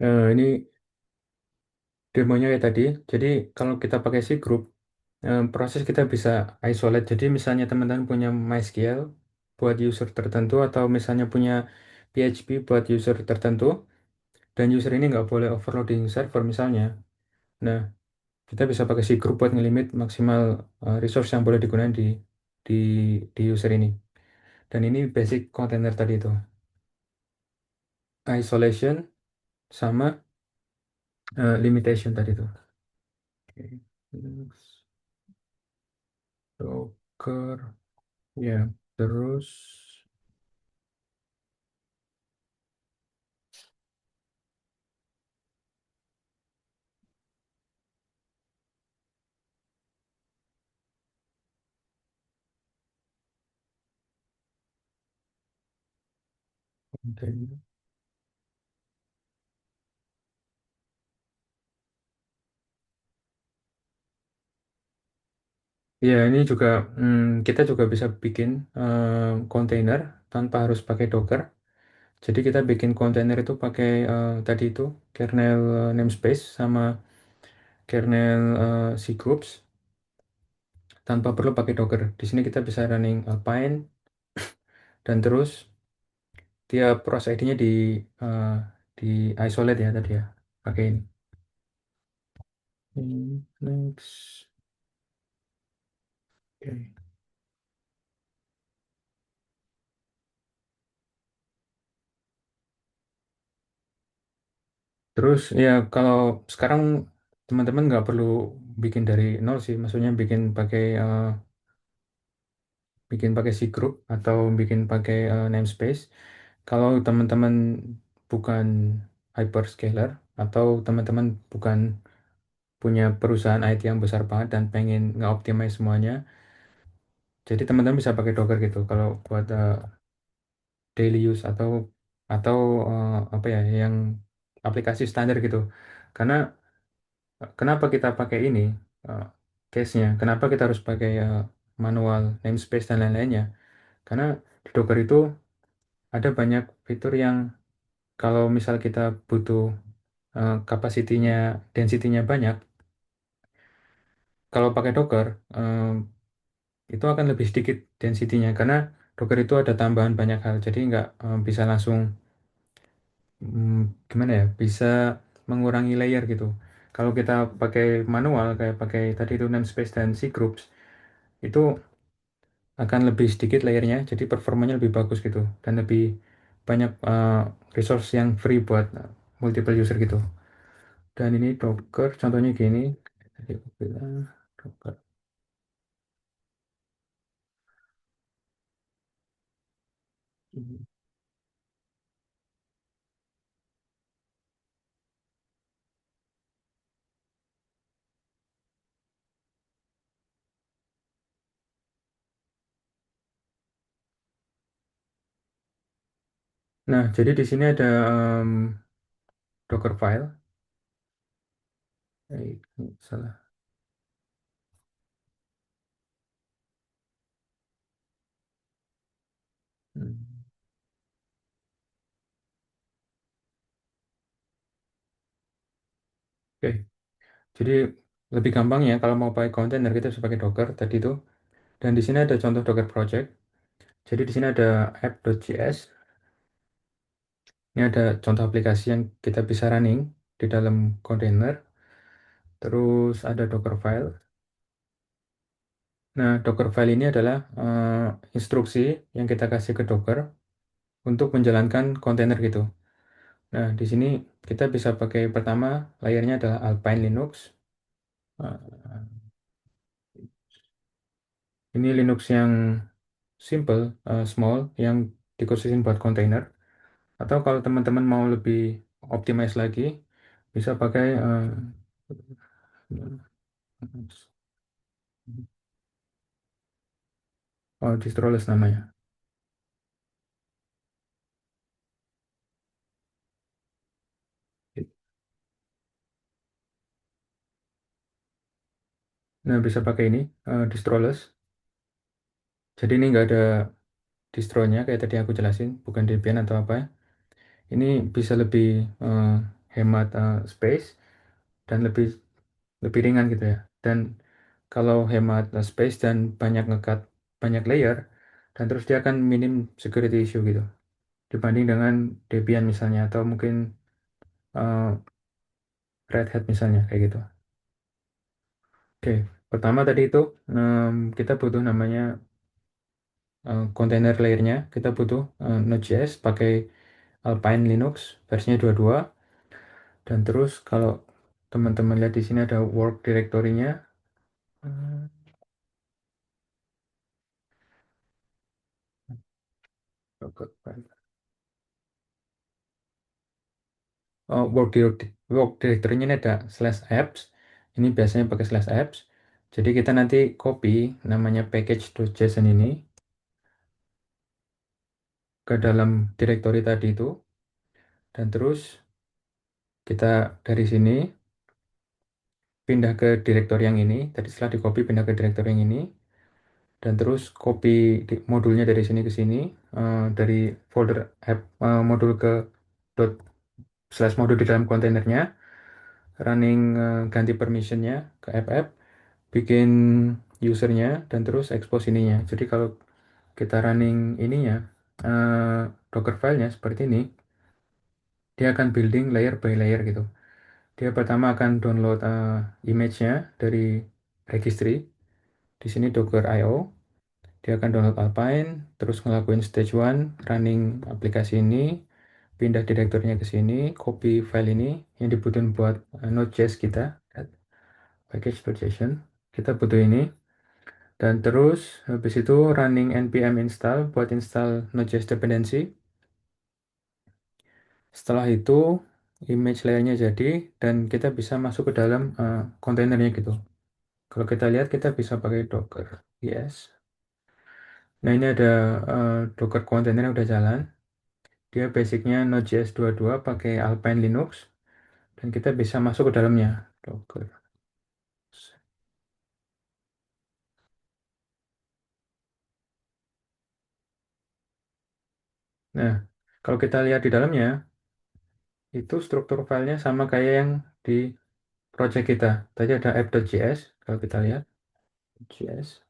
Ini demonya kayak tadi. Jadi kalau kita pakai C group, proses kita bisa isolate. Jadi misalnya teman-teman punya MySQL buat user tertentu atau misalnya punya PHP buat user tertentu dan user ini nggak boleh overloading server misalnya. Nah, kita bisa pakai C group buat ngelimit maksimal resource yang boleh digunakan di di user ini. Dan ini basic container tadi itu. Isolation sama limitation tadi itu. Oke. Terus Docker, ya. Terus container. Ya, ini juga kita juga bisa bikin kontainer tanpa harus pakai Docker. Jadi kita bikin kontainer itu pakai tadi itu kernel namespace sama kernel cgroups tanpa perlu pakai Docker. Di sini kita bisa running Alpine dan terus tiap proses ID-nya eh, di isolate ya tadi ya. Pakai ini. Next. Oke. Terus ya kalau sekarang teman-teman nggak perlu bikin dari nol sih, maksudnya bikin pakai C group atau bikin pakai namespace. Kalau teman-teman bukan hyperscaler atau teman-teman bukan punya perusahaan IT yang besar banget dan pengen nge-optimize semuanya, jadi teman-teman bisa pakai Docker gitu. Kalau buat daily use atau apa ya yang aplikasi standar gitu. Karena kenapa kita pakai ini uh, case-nya? Kenapa kita harus pakai manual namespace dan lain-lainnya? Karena di Docker itu ada banyak fitur yang kalau misal kita butuh kapasitinya, density-nya banyak, kalau pakai Docker itu akan lebih sedikit density-nya karena Docker itu ada tambahan banyak hal, jadi nggak bisa langsung gimana ya, bisa mengurangi layer gitu. Kalau kita pakai manual kayak pakai tadi itu namespace dan cgroups itu akan lebih sedikit layernya, jadi performanya lebih bagus gitu dan lebih banyak resource yang free buat multiple user gitu. Dan ini Docker, contohnya gini. Tadi aku bilang Docker. Nah, jadi di sini ada Docker file. Salah. Hmm. Oke, jadi lebih gampang ya kalau mau pakai container kita bisa pakai Docker tadi itu. Dan di sini ada contoh Docker project. Jadi di sini ada app.js. Ini ada contoh aplikasi yang kita bisa running di dalam container. Terus ada Dockerfile. Nah, Dockerfile ini adalah instruksi yang kita kasih ke Docker untuk menjalankan kontainer gitu. Nah, di sini kita bisa pakai pertama layernya adalah Alpine Linux. Eh, ini Linux yang simple, small, yang dikhususin buat kontainer. Atau kalau teman-teman mau lebih optimize lagi, bisa pakai Distroless namanya. Nah, bisa pakai ini, Distroless. Jadi ini nggak ada distronya kayak tadi aku jelasin, bukan Debian atau apa. Ini bisa lebih eh, hemat space dan lebih lebih ringan gitu ya. Dan kalau hemat space dan banyak layer, dan terus dia akan minim security issue gitu dibanding dengan Debian misalnya atau mungkin eh, Red Hat misalnya kayak gitu. Oke, pertama tadi itu kita butuh namanya container layernya. Kita butuh Node.js pakai Alpine Linux versinya 22. Dan terus kalau teman-teman lihat di sini ada work directory-nya. Hmm, work directory-nya ini ada slash apps. Ini biasanya pakai slash apps. Jadi kita nanti copy namanya package.json ini ke dalam directory tadi itu. Dan terus kita dari sini pindah ke directory yang ini. Tadi setelah di copy pindah ke directory yang ini. Dan terus copy modulnya dari sini ke sini. Dari folder app modul ke dot slash modul di dalam kontainernya. Running ganti permissionnya ke app, bikin usernya, dan terus expose ininya. Jadi kalau kita running ininya, eh, Docker filenya seperti ini, dia akan building layer by layer gitu. Dia pertama akan download image-nya dari registry. Di sini Docker IO. Dia akan download Alpine, terus ngelakuin stage 1, running aplikasi ini, pindah direkturnya ke sini, copy file ini yang dibutuhin buat Node.js kita, package.json. Kita butuh ini. Dan terus habis itu running npm install buat install Node.js dependency. Setelah itu image layernya jadi dan kita bisa masuk ke dalam kontainernya gitu. Kalau kita lihat kita bisa pakai Docker. Yes. Nah ini ada Docker container yang udah jalan. Dia basicnya Node.js 22 pakai Alpine Linux dan kita bisa masuk ke dalamnya. Docker. Nah, kalau kita lihat di dalamnya, itu struktur filenya sama kayak yang di project kita. Tadi ada app.js, kalau kita lihat, JS.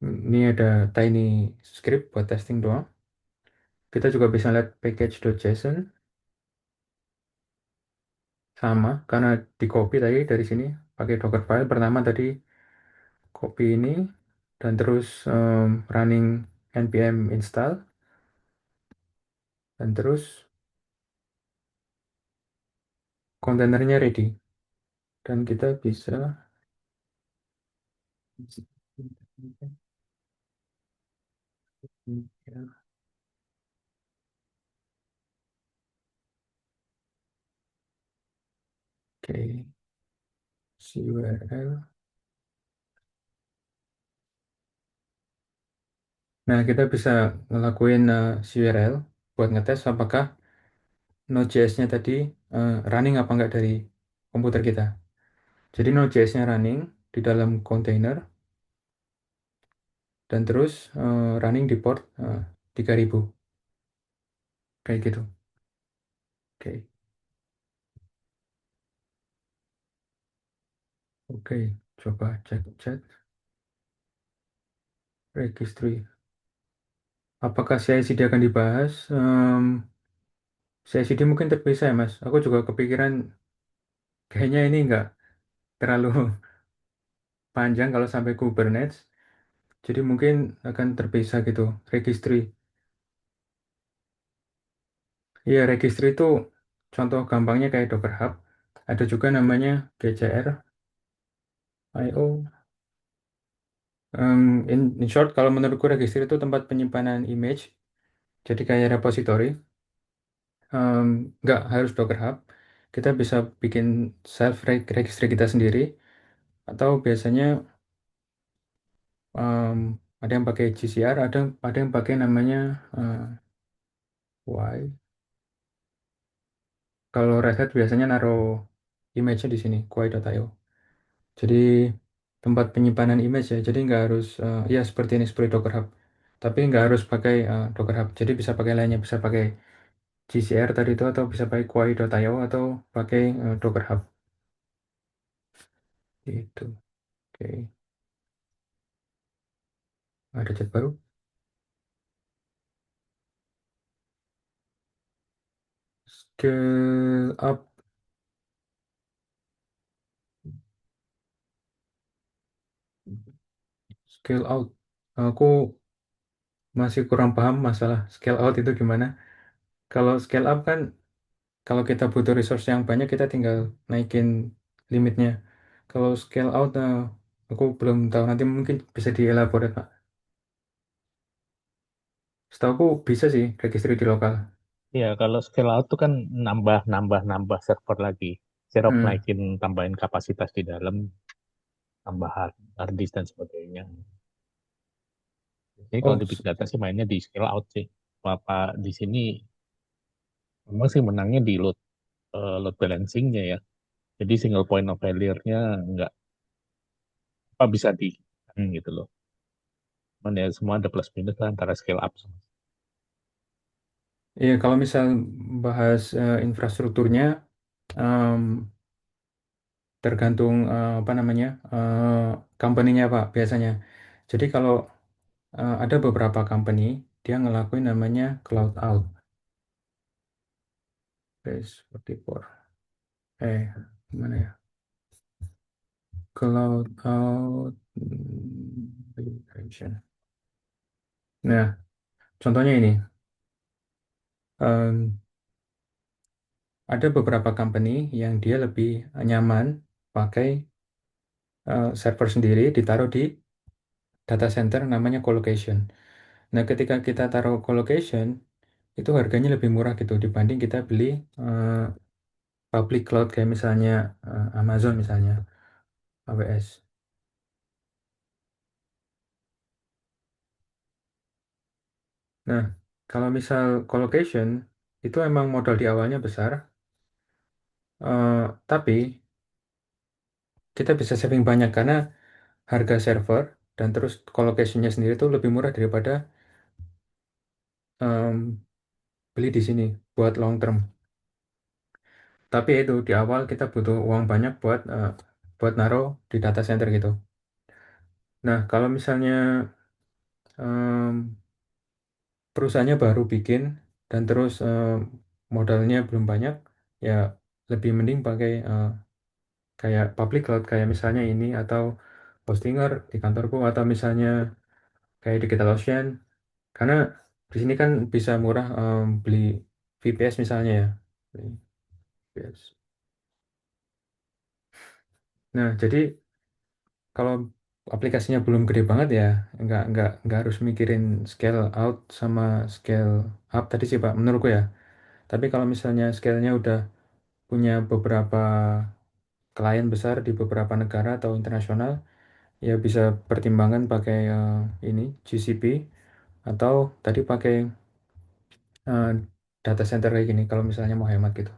Ini ada tiny script buat testing doang. Kita juga bisa lihat package.json, sama, karena di copy tadi dari sini, pakai Docker file. Pertama tadi copy ini, dan terus running npm install, dan terus kontainernya ready. Dan kita bisa, oke, URL. Nah, kita bisa ngelakuin URL buat ngetes apakah Node.js-nya tadi running apa enggak dari komputer kita. Jadi Node.js-nya running di dalam container dan terus running di port 3000. Kayak gitu. Oke. Oke, coba cek chat registry. Apakah CI/CD akan dibahas? CI/CD mungkin terpisah ya, Mas. Aku juga kepikiran kayaknya ini enggak terlalu panjang kalau sampai Kubernetes. Jadi mungkin akan terpisah gitu. Registry. Iya, registry itu contoh gampangnya kayak Docker Hub. Ada juga namanya GCR, IO. In short, kalau menurutku registry itu tempat penyimpanan image. Jadi kayak repository. Em, nggak harus Docker Hub. Kita bisa bikin self registry kita sendiri. Atau biasanya em, ada yang pakai GCR, ada yang pakai namanya Y. Kalau Red Hat biasanya naruh image-nya di sini, Kuai.io. Jadi tempat penyimpanan image ya. Jadi nggak harus ya seperti ini seperti Docker Hub. Tapi nggak harus pakai Docker Hub. Jadi bisa pakai lainnya, bisa pakai GCR tadi itu atau bisa pakai Kuai.io atau pakai Docker Hub. Itu. Oke. Ada chat baru. Scale up, scale out. Aku masih kurang paham masalah scale out itu gimana. Kalau scale up kan, kalau kita butuh resource yang banyak, kita tinggal naikin limitnya. Kalau scale out, aku belum tahu. Nanti mungkin bisa dielaborate, Pak. Setahu aku bisa sih registry di lokal. Ya, kalau scale out itu kan nambah server lagi. Serap Hmm. naikin, tambahin kapasitas di dalam, tambahan hard disk dan sebagainya. Jadi kalau Oh, di big data sih mainnya di scale out sih. Apa di sini memang sih menangnya di load balancingnya ya. Jadi single point of failure-nya nggak apa bisa di gitu loh. Cuman ya semua ada plus minus lah antara scale up sama. iya, kalau misal bahas infrastrukturnya, em, tergantung apa namanya company-nya, Pak, biasanya. Jadi kalau ada beberapa company dia ngelakuin namanya cloud out. Base 44. Gimana ya? Cloud out migration. Nah, contohnya ini. em, ada beberapa company yang dia lebih nyaman pakai server sendiri ditaruh di data center namanya colocation. Nah, ketika kita taruh colocation, itu harganya lebih murah gitu dibanding kita beli eh, public cloud kayak misalnya Amazon misalnya, AWS. Nah, kalau misal colocation itu emang modal di awalnya besar, tapi kita bisa saving banyak karena harga server dan terus colocationnya sendiri itu lebih murah daripada em, beli di sini buat long term. Tapi itu di awal kita butuh uang banyak buat naruh di data center gitu. Nah, kalau misalnya em, perusahaannya baru bikin dan terus modalnya belum banyak, ya lebih mending pakai kayak public cloud kayak misalnya ini atau Hostinger di kantorku atau misalnya kayak DigitalOcean. Karena di sini kan bisa murah beli VPS misalnya ya. Beli VPS. Nah, jadi kalau aplikasinya belum gede banget ya, nggak harus mikirin scale out sama scale up tadi sih Pak, menurutku ya. Tapi kalau misalnya scale-nya udah punya beberapa klien besar di beberapa negara atau internasional, ya bisa pertimbangan pakai ini GCP atau tadi pakai eh, data center kayak gini kalau misalnya mau hemat gitu.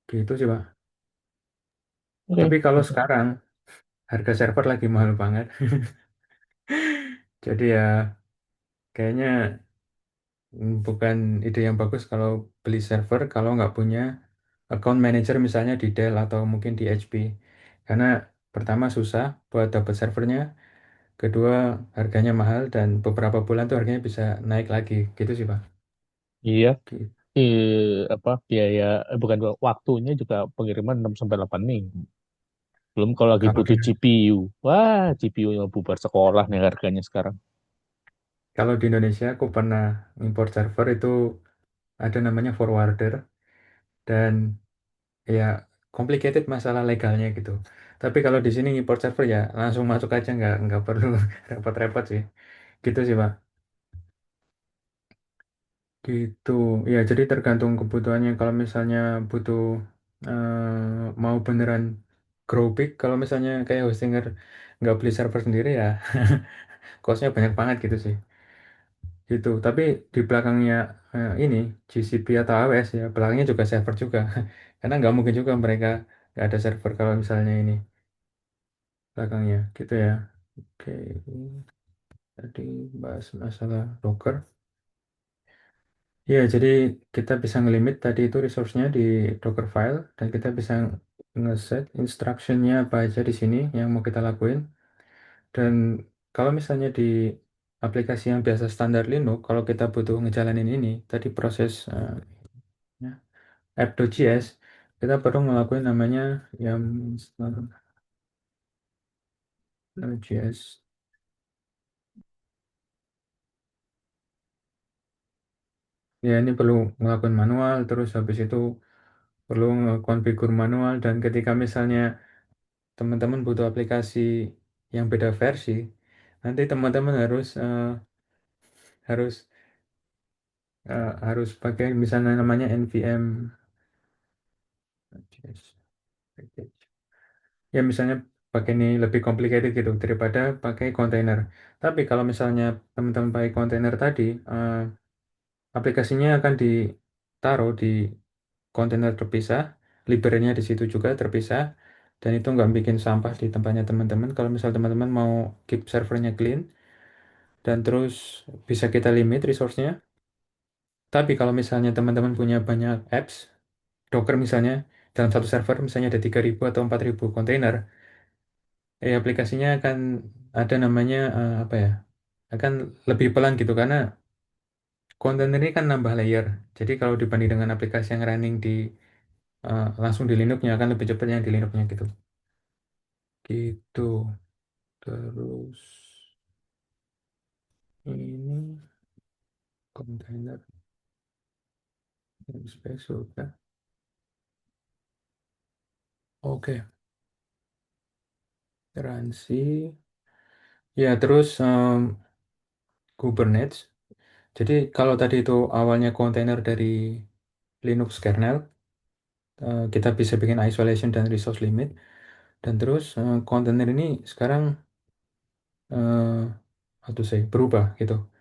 Gitu sih Pak. Oke, Tapi kalau sekarang harga server lagi mahal banget. Jadi ya kayaknya bukan ide yang bagus kalau beli server kalau nggak punya account manager misalnya di Dell atau mungkin di HP. Karena pertama susah buat dapat servernya, kedua harganya mahal dan beberapa bulan tuh harganya bisa naik lagi. Gitu sih Pak. iya. Gitu. Apa biaya bukan waktunya juga pengiriman 6 sampai 8 minggu. Belum kalau lagi Kalau di butuh GPU. Wah, GPU-nya bubar sekolah nih harganya sekarang. kalau di Indonesia aku pernah import server itu ada namanya forwarder dan ya complicated masalah legalnya gitu. Tapi kalau di sini import server ya langsung masuk aja nggak perlu repot-repot sih. Gitu sih Pak. Gitu. Ya jadi tergantung kebutuhannya. Kalau misalnya butuh mau beneran grow big, kalau misalnya kayak Hostinger nggak beli server sendiri ya costnya banyak banget gitu sih. Gitu. Tapi di belakangnya ini GCP atau AWS ya belakangnya juga server juga. Karena nggak mungkin juga mereka nggak ada server kalau misalnya ini belakangnya gitu ya. Oke, tadi bahas masalah Docker. Ya, jadi kita bisa ngelimit tadi itu resource-nya di Dockerfile dan kita bisa ngeset instructionnya apa aja di sini yang mau kita lakuin. Dan kalau misalnya di aplikasi yang biasa standar Linux, kalau kita butuh ngejalanin ini, tadi proses ya, app.js, kita perlu ngelakuin namanya yang Node.js. Ya, ini perlu ngelakuin manual, terus habis itu perlu konfigur manual, dan ketika misalnya teman-teman butuh aplikasi yang beda versi, nanti teman-teman harus harus pakai misalnya namanya npm JS package. Ya misalnya pakai ini lebih complicated gitu daripada pakai kontainer. Tapi kalau misalnya teman-teman pakai kontainer tadi, aplikasinya akan ditaruh di kontainer terpisah, library-nya di situ juga terpisah, dan itu nggak bikin sampah di tempatnya teman-teman. Kalau misal teman-teman mau keep servernya clean, dan terus bisa kita limit resource-nya. Tapi kalau misalnya teman-teman punya banyak apps, Docker misalnya, dalam satu server misalnya ada 3.000 atau 4.000 kontainer, aplikasinya akan ada namanya apa ya, akan lebih pelan gitu karena kontainer ini kan nambah layer. Jadi kalau dibanding dengan aplikasi yang running di langsung di Linux-nya akan lebih cepat yang di Linux-nya gitu. Gitu. Terus ini kontainer namespace sudah. Oke, garansi. Ya, terus Kubernetes. Jadi kalau tadi itu awalnya kontainer dari Linux kernel, kita bisa bikin isolation dan resource limit. Dan terus kontainer ini sekarang how to say, berubah gitu.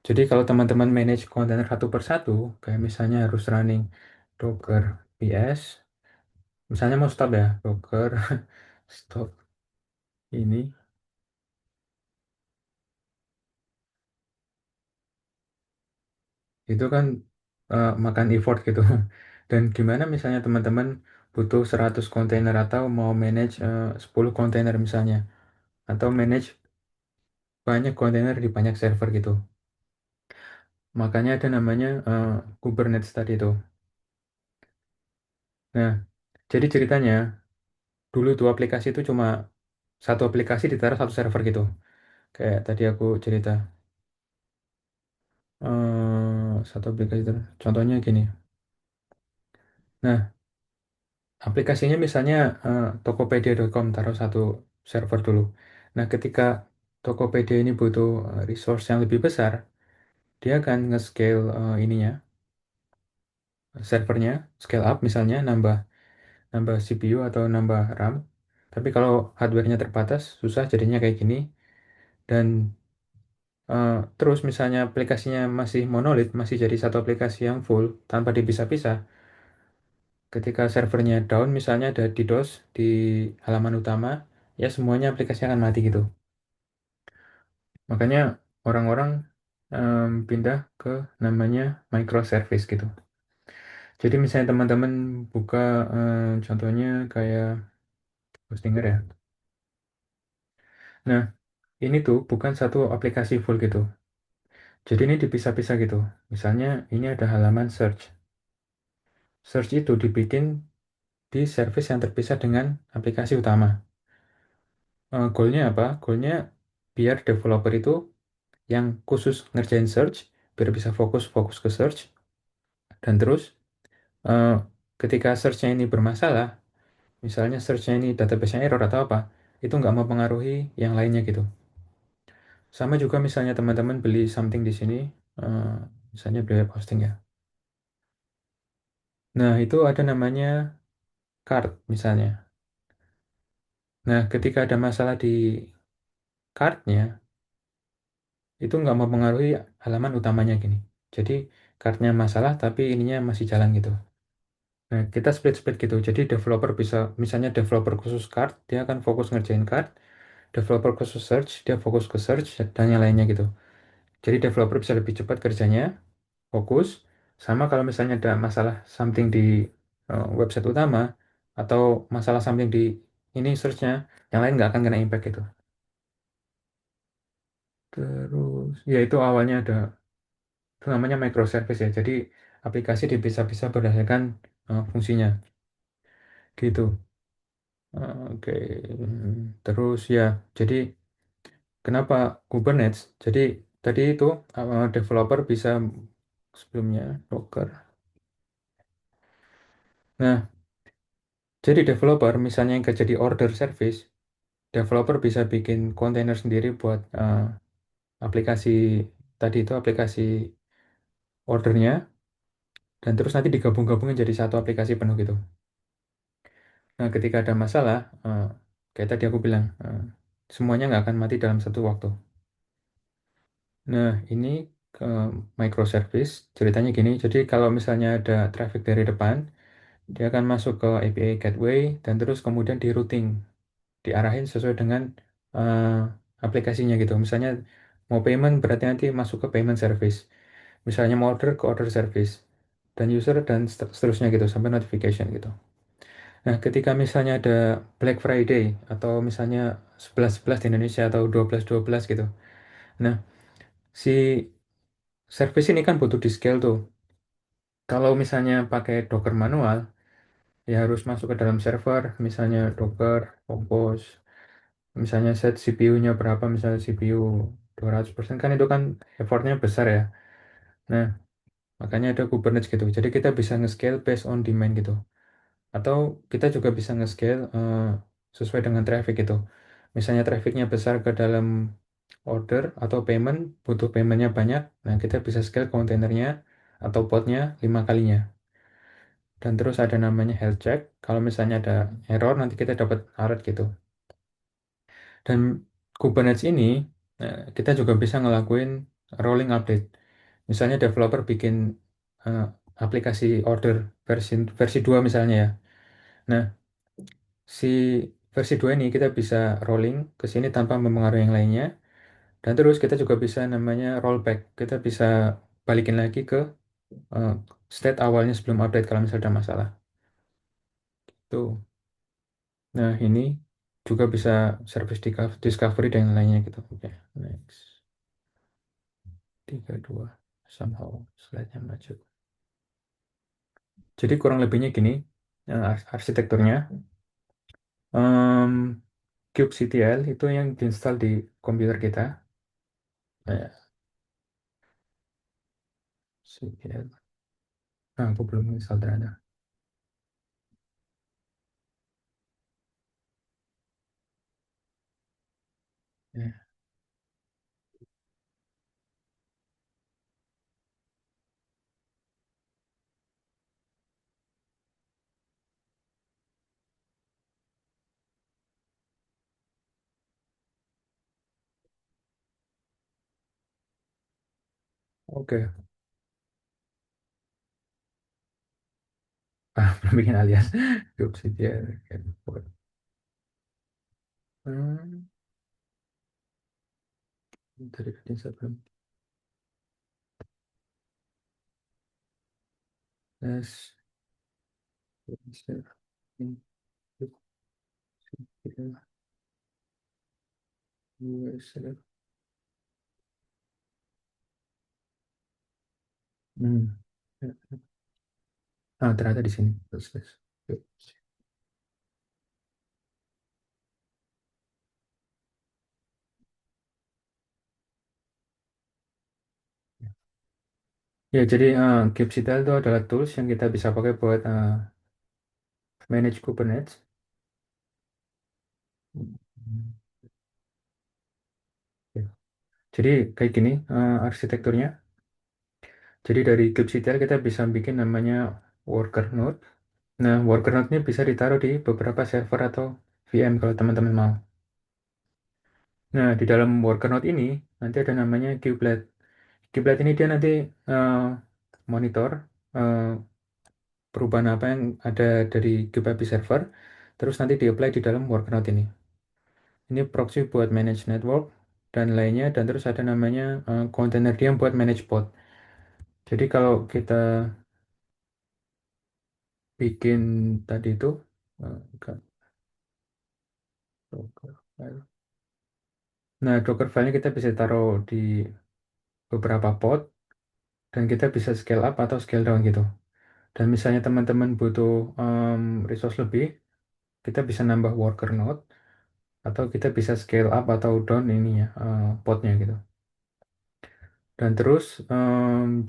Jadi kalau teman-teman manage kontainer satu persatu, kayak misalnya harus running Docker PS, misalnya mau stop ya, Docker stop ini, itu kan makan effort gitu. Dan gimana misalnya teman-teman butuh 100 kontainer atau mau manage 10 kontainer misalnya, atau manage banyak kontainer di banyak server gitu. Makanya ada namanya Kubernetes tadi itu. Nah, jadi ceritanya dulu tuh aplikasi itu cuma satu aplikasi ditaruh satu server gitu. Kayak tadi aku cerita. Satu aplikasi itu. Contohnya gini. Nah, aplikasinya misalnya Tokopedia.com taruh satu server dulu. Nah, ketika Tokopedia ini butuh resource yang lebih besar, dia akan nge-scale ininya, servernya, scale up misalnya, nambah nambah CPU atau nambah RAM. Tapi kalau hardware-nya terbatas, susah jadinya kayak gini. Dan terus misalnya aplikasinya masih monolit, masih jadi satu aplikasi yang full tanpa dipisah-pisah. Ketika servernya down, misalnya ada DDoS di halaman utama, ya semuanya aplikasi akan mati gitu. Makanya orang-orang pindah ke namanya microservice gitu. Jadi misalnya teman-teman buka contohnya kayak Hostinger ya. Nah, ini tuh bukan satu aplikasi full gitu. Jadi ini dipisah-pisah gitu. Misalnya ini ada halaman search. Search itu dibikin di service yang terpisah dengan aplikasi utama. Goalnya apa? Goalnya biar developer itu yang khusus ngerjain search, biar bisa fokus-fokus ke search. Dan terus eh, ketika search-nya ini bermasalah, misalnya search-nya ini database-nya error atau apa, itu nggak mempengaruhi yang lainnya gitu. Sama juga misalnya teman-teman beli something di sini, eh, misalnya beli web hosting ya. Nah, itu ada namanya cart misalnya. Nah, ketika ada masalah di card-nya, itu nggak mempengaruhi halaman utamanya gini. Jadi, card-nya masalah, tapi ininya masih jalan gitu. Nah, kita split-split gitu. Jadi, developer bisa, misalnya developer khusus card, dia akan fokus ngerjain card. Developer khusus search, dia fokus ke search, dan yang lainnya gitu. Jadi, developer bisa lebih cepat kerjanya, fokus. Sama kalau misalnya ada masalah something di website utama, atau masalah samping di ini searchnya, yang lain nggak akan kena impact itu. Terus, ya itu awalnya ada, itu namanya microservice ya. Jadi aplikasi bisa-bisa berdasarkan fungsinya, gitu. Oke. Terus ya, jadi kenapa Kubernetes? Jadi tadi itu developer bisa sebelumnya Docker. Nah, jadi developer misalnya yang kerja di order service, developer bisa bikin kontainer sendiri buat aplikasi tadi itu aplikasi ordernya, dan terus nanti digabung-gabungin jadi satu aplikasi penuh gitu. Nah, ketika ada masalah, kayak tadi aku bilang, semuanya nggak akan mati dalam satu waktu. Nah, ini ke microservice, ceritanya gini, jadi kalau misalnya ada traffic dari depan, dia akan masuk ke API gateway, dan terus kemudian di routing, diarahin sesuai dengan eh, aplikasinya gitu. Misalnya mau payment berarti nanti masuk ke payment service. Misalnya mau order ke order service. Dan user dan seterusnya gitu sampai notification gitu. Nah, ketika misalnya ada Black Friday atau misalnya 11.11 di Indonesia atau 12.12 gitu. Nah, si service ini kan butuh di scale tuh. Kalau misalnya pakai Docker manual, ya harus masuk ke dalam server, misalnya Docker, Compose, misalnya set CPU-nya berapa, misalnya CPU 200% kan itu kan effortnya besar ya. Nah, makanya ada Kubernetes gitu. Jadi kita bisa nge-scale based on demand gitu. Atau kita juga bisa nge-scale sesuai dengan traffic gitu. Misalnya trafficnya besar ke dalam order atau payment, butuh paymentnya banyak, nah kita bisa scale kontainernya atau podnya 5 kalinya. Dan terus ada namanya health check. Kalau misalnya ada error, nanti kita dapat alert gitu. Dan Kubernetes ini kita juga bisa ngelakuin rolling update. Misalnya developer bikin eh, aplikasi order versi versi 2 misalnya ya. Nah, si versi 2 ini kita bisa rolling ke sini tanpa mempengaruhi yang lainnya. Dan terus kita juga bisa namanya rollback. Kita bisa balikin lagi ke eh, state awalnya sebelum update kalau misalnya ada masalah. Tuh. Nah, ini juga bisa service discovery dan yang lainnya gitu. Oke, next. 32 somehow slide-nya maju. Jadi kurang lebihnya gini arsitekturnya. Em, kubectl itu yang diinstal di komputer kita. Ya, CTL. Nah, aku belum install ternyata. Ya, oke. Belum bikin alias. Kubectl. Oke. Hmm, tadi kan belum. Yes. Kubectl. Kubectl. Hmm. Ah, ternyata di sini. Terus, terus. Ya, jadi kubectl itu adalah tools yang kita bisa pakai buat manage Kubernetes. Hmm. Ya. Jadi kayak gini arsitekturnya. Jadi dari kubectl kita bisa bikin namanya worker node. Nah, worker node ini bisa ditaruh di beberapa server atau VM kalau teman-teman mau. Nah, di dalam worker node ini nanti ada namanya kubelet. Kubelet ini dia nanti eh, monitor eh, perubahan apa yang ada dari kube API server, terus nanti di-apply di dalam worker node ini. Ini proxy buat manage network dan lainnya, dan terus ada namanya container dia buat manage pod. Jadi kalau kita bikin tadi itu Enggak, Docker file. Nah, Docker file-nya kita bisa taruh di beberapa pod dan kita bisa scale up atau scale down gitu. Dan misalnya teman-teman butuh resource lebih, kita bisa nambah worker node atau kita bisa scale up atau down ininya podnya gitu. Dan terus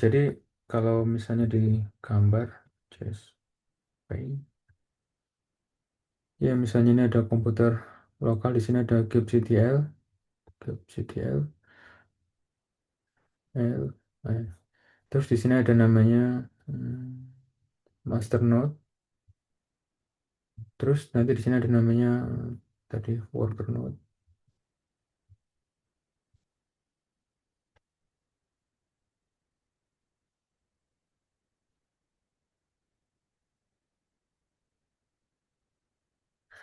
jadi kalau misalnya di gambar JSP, ya misalnya ini ada komputer lokal, di sini ada kubectl, kubectl, L, eh. Terus di sini ada namanya master node. Terus nanti di sini ada namanya tadi worker node.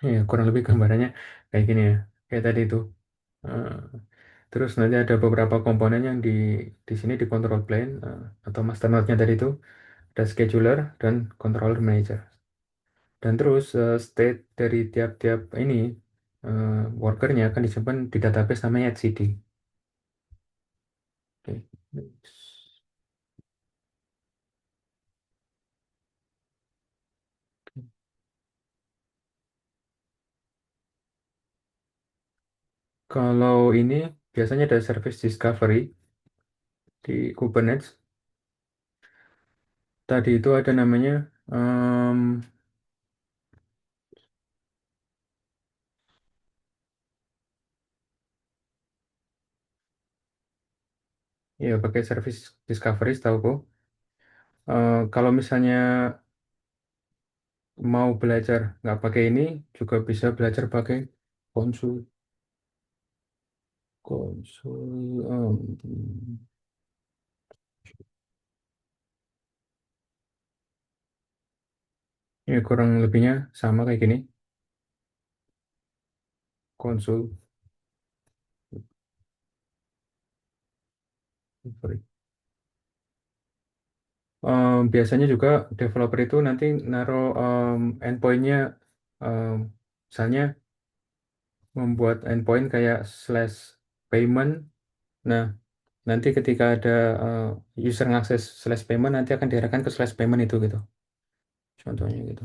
Ya kurang lebih gambarannya kayak gini ya, kayak tadi itu. Eh, Terus nanti ada beberapa komponen yang di sini di control plane atau master node-nya tadi itu ada scheduler dan controller manager. Dan terus state dari tiap-tiap ini workernya akan disimpan di database namanya etcd. Oke. Kalau ini biasanya ada service discovery di Kubernetes. Tadi itu ada namanya ya pakai service discovery setahuku. Kalau misalnya mau belajar nggak pakai ini juga bisa belajar pakai konsul konsul ya kurang lebihnya sama kayak gini konsul. Biasanya juga developer itu nanti naruh endpointnya em, misalnya membuat endpoint kayak slash payment. Nah, nanti ketika ada user ngakses slash payment nanti akan diarahkan ke slash payment itu gitu. Contohnya gitu.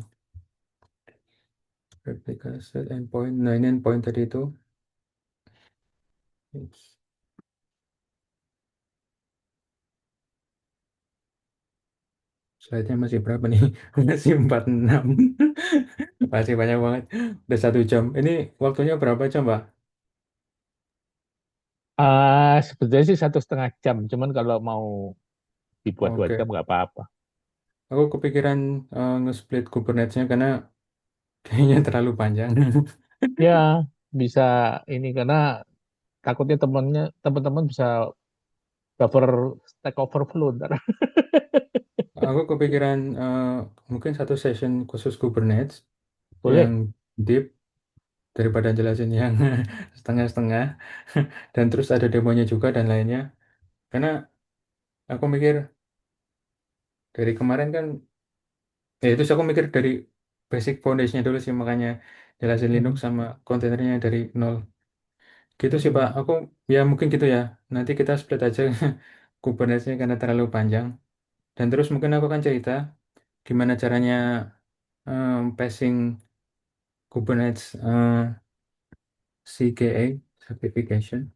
Replica set endpoint. Nah, ini endpoint tadi itu. Slide-nya masih berapa nih? Masih 46. Masih banyak banget. Udah 1 jam. Ini waktunya berapa jam, Pak? Sebetulnya sih 1,5 jam, cuman kalau mau dibuat 2 jam Oke. nggak apa-apa. Aku kepikiran nge-split Kubernetes-nya karena kayaknya terlalu panjang. Ya, bisa ini karena takutnya teman-teman bisa cover Stack Overflow ntar. Aku kepikiran mungkin satu session khusus Kubernetes yang Boleh. deep daripada jelasin yang setengah-setengah. Dan terus ada demonya juga dan lainnya. Karena aku mikir dari kemarin kan, ya itu sih aku mikir dari basic foundation-nya dulu sih, makanya jelasin Linux Mhm. sama kontainernya dari nol. Gitu sih Pak, Mhm. aku ya mungkin gitu ya. Nanti kita split aja Kubernetes-nya karena terlalu panjang. Dan terus mungkin aku akan cerita gimana caranya passing Kubernetes CKA certification.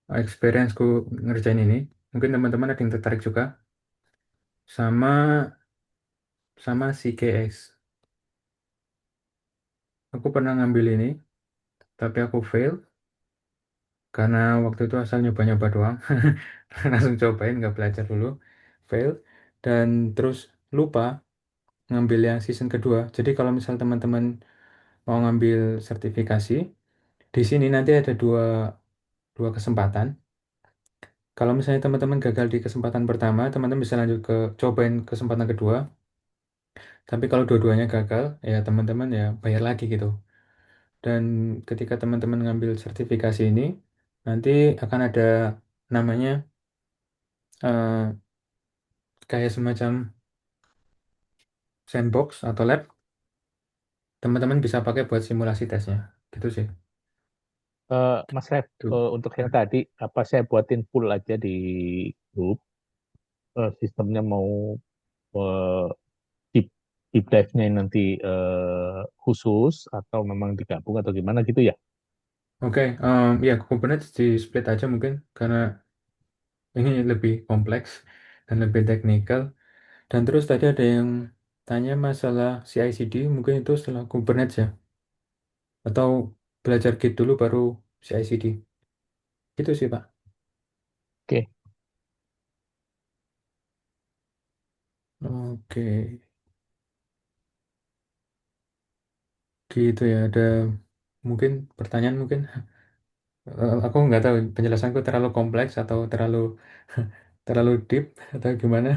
Experience-ku ngerjain ini. Mungkin teman-teman ada yang tertarik juga sama sama CKS. Aku pernah ngambil ini, tapi aku fail karena waktu itu asal nyoba-nyoba doang. Langsung cobain, nggak belajar dulu. Fail. Dan terus lupa ngambil yang season kedua. Jadi kalau misal teman-teman mau ngambil sertifikasi, di sini nanti ada dua kesempatan. Kalau misalnya teman-teman gagal di kesempatan pertama, teman-teman bisa lanjut ke cobain kesempatan kedua. Tapi kalau dua-duanya gagal, ya teman-teman ya bayar lagi gitu. Dan ketika teman-teman ngambil sertifikasi ini, nanti akan ada namanya eh, kayak semacam sandbox atau lab. teman-teman bisa pakai buat simulasi tesnya. Gitu sih. Mas Ref, Tuh. untuk yang tadi, apa saya buatin pool aja di grup, sistemnya mau eh, deep, deep dive-nya nanti khusus, atau memang digabung atau gimana gitu ya? Oke, ya Kubernetes di split aja mungkin karena ini lebih kompleks dan lebih teknikal. Dan terus tadi ada yang tanya masalah CI/CD, mungkin itu setelah Kubernetes ya, atau belajar Git dulu baru CI/CD. Itu sih Pak. Oke, Oke, gitu ya. Ada mungkin pertanyaan mungkin. Aku nggak tahu penjelasanku terlalu kompleks atau terlalu terlalu deep atau gimana.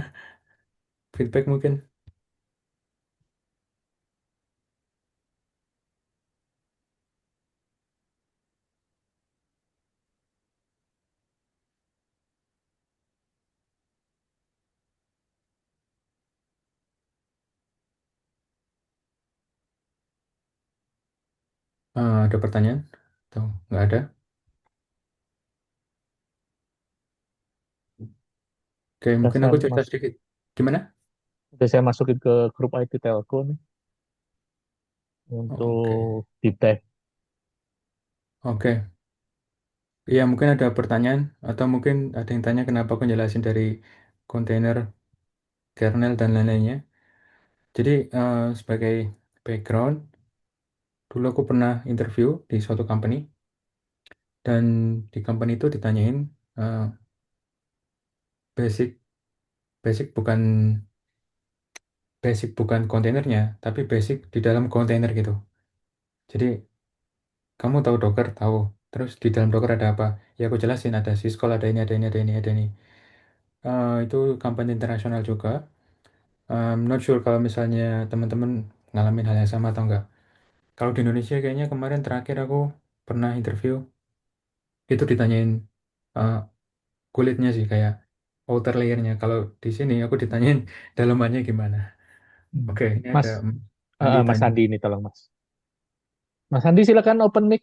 Feedback mungkin. Ada pertanyaan? Atau nggak ada? Oke, udah mungkin saya aku cerita mas, sedikit. Gimana? udah saya masukin ke grup IT Telco nih Oke, untuk deep dive. oke. Iya, mungkin ada pertanyaan atau mungkin ada yang tanya kenapa aku jelasin dari kontainer, kernel, dan lain-lainnya. Jadi, sebagai background, dulu aku pernah interview di suatu company, dan di company itu ditanyain eh, basic, basic bukan basic bukan kontainernya, tapi basic di dalam kontainer gitu. Jadi, kamu tahu Docker, tahu. Terus di dalam Docker ada apa? Ya aku jelasin, ada syscall, ada ini, ada ini, ada ini, ada ini. Itu company internasional juga. Not sure kalau misalnya teman-teman ngalamin hal yang sama atau enggak. Kalau di Indonesia kayaknya kemarin terakhir aku pernah interview itu ditanyain eh, kulitnya sih kayak outer layernya. Kalau di sini aku ditanyain dalamannya gimana. Hmm. Oke, ini ada Mas, Andi Mas tanya. Andi ini tolong Mas. Mas Andi silakan open mic,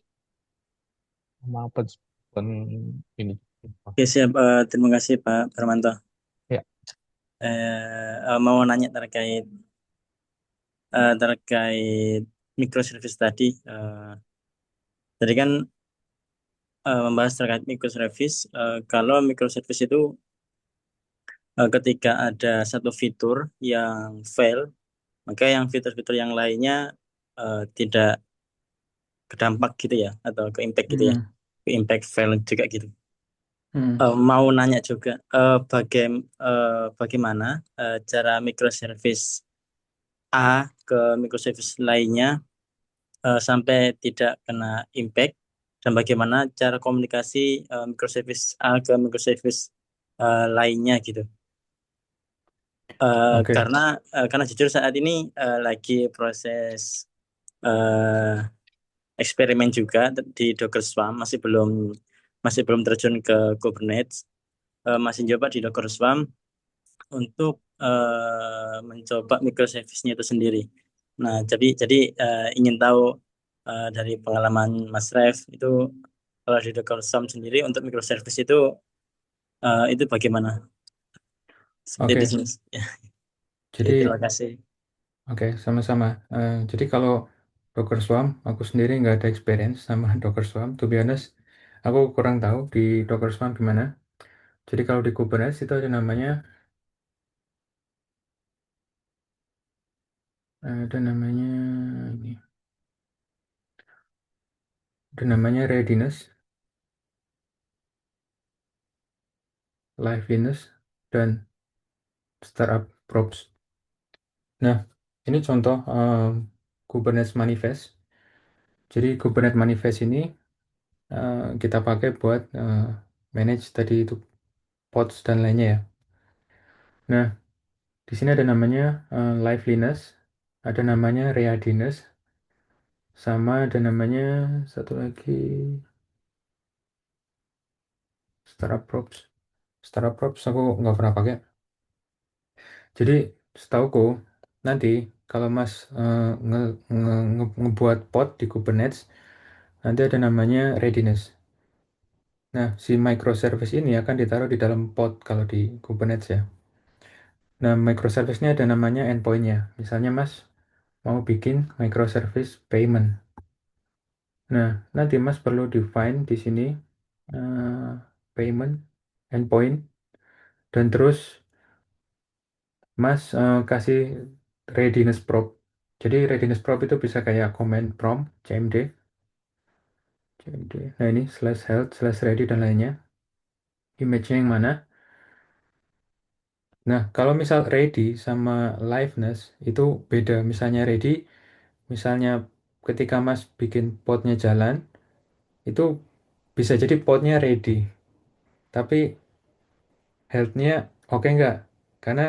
sama open ini. Oke, siap. Terima kasih Pak Permanto. Ya, Mau nanya terkait microservice tadi. Tadi kan membahas terkait microservice. Kalau microservice itu ketika ada satu fitur yang fail, maka yang fitur-fitur yang lainnya tidak kedampak gitu ya, atau ke impact gitu ya, Hmm, ke impact fail juga gitu. hmm, Mau nanya juga, bagaimana cara microservice A ke microservice lainnya sampai tidak kena impact, dan bagaimana cara komunikasi microservice A ke microservice lainnya gitu. oke, Karena jujur saat ini lagi proses eh, eksperimen juga di Docker Swarm, masih belum terjun ke Kubernetes, masih coba di Docker Swarm untuk mencoba microservice-nya itu sendiri. Nah, jadi ingin tahu dari pengalaman Mas Ref itu, kalau di Docker Swarm sendiri untuk microservice itu bagaimana? Seperti itu oke. sih, Mas. Ya, oke, Jadi, terima kasih. oke, sama-sama. Jadi kalau Docker Swarm, aku sendiri nggak ada experience sama Docker Swarm. To be honest, aku kurang tahu di Docker Swarm gimana. Jadi kalau di Kubernetes itu ada namanya ini, ada namanya readiness, liveliness, dan startup props. Nah, ini contoh Kubernetes manifest. Jadi Kubernetes manifest ini kita pakai buat manage tadi itu pods dan lainnya ya. Nah, di sini ada namanya liveliness, ada namanya readiness, sama ada namanya satu lagi startup props. Startup props aku nggak pernah pakai. Jadi setauku nanti kalau Mas ngebuat pod di Kubernetes, nanti ada namanya readiness. Nah, si microservice ini akan ditaruh di dalam pod kalau di Kubernetes ya. Nah, microservice ini ada namanya endpoint-nya. Misalnya Mas mau bikin microservice payment. Nah, nanti Mas perlu define di sini eh, payment endpoint dan terus Mas kasih readiness prompt. Jadi readiness prompt itu bisa kayak command prompt, CMD. CMD. Nah, ini slash health, slash ready dan lainnya. Image-nya yang mana? Nah, kalau misal ready sama liveness itu beda. Misalnya ready, misalnya ketika Mas bikin podnya jalan, itu bisa jadi podnya ready, tapi health-nya oke nggak? Karena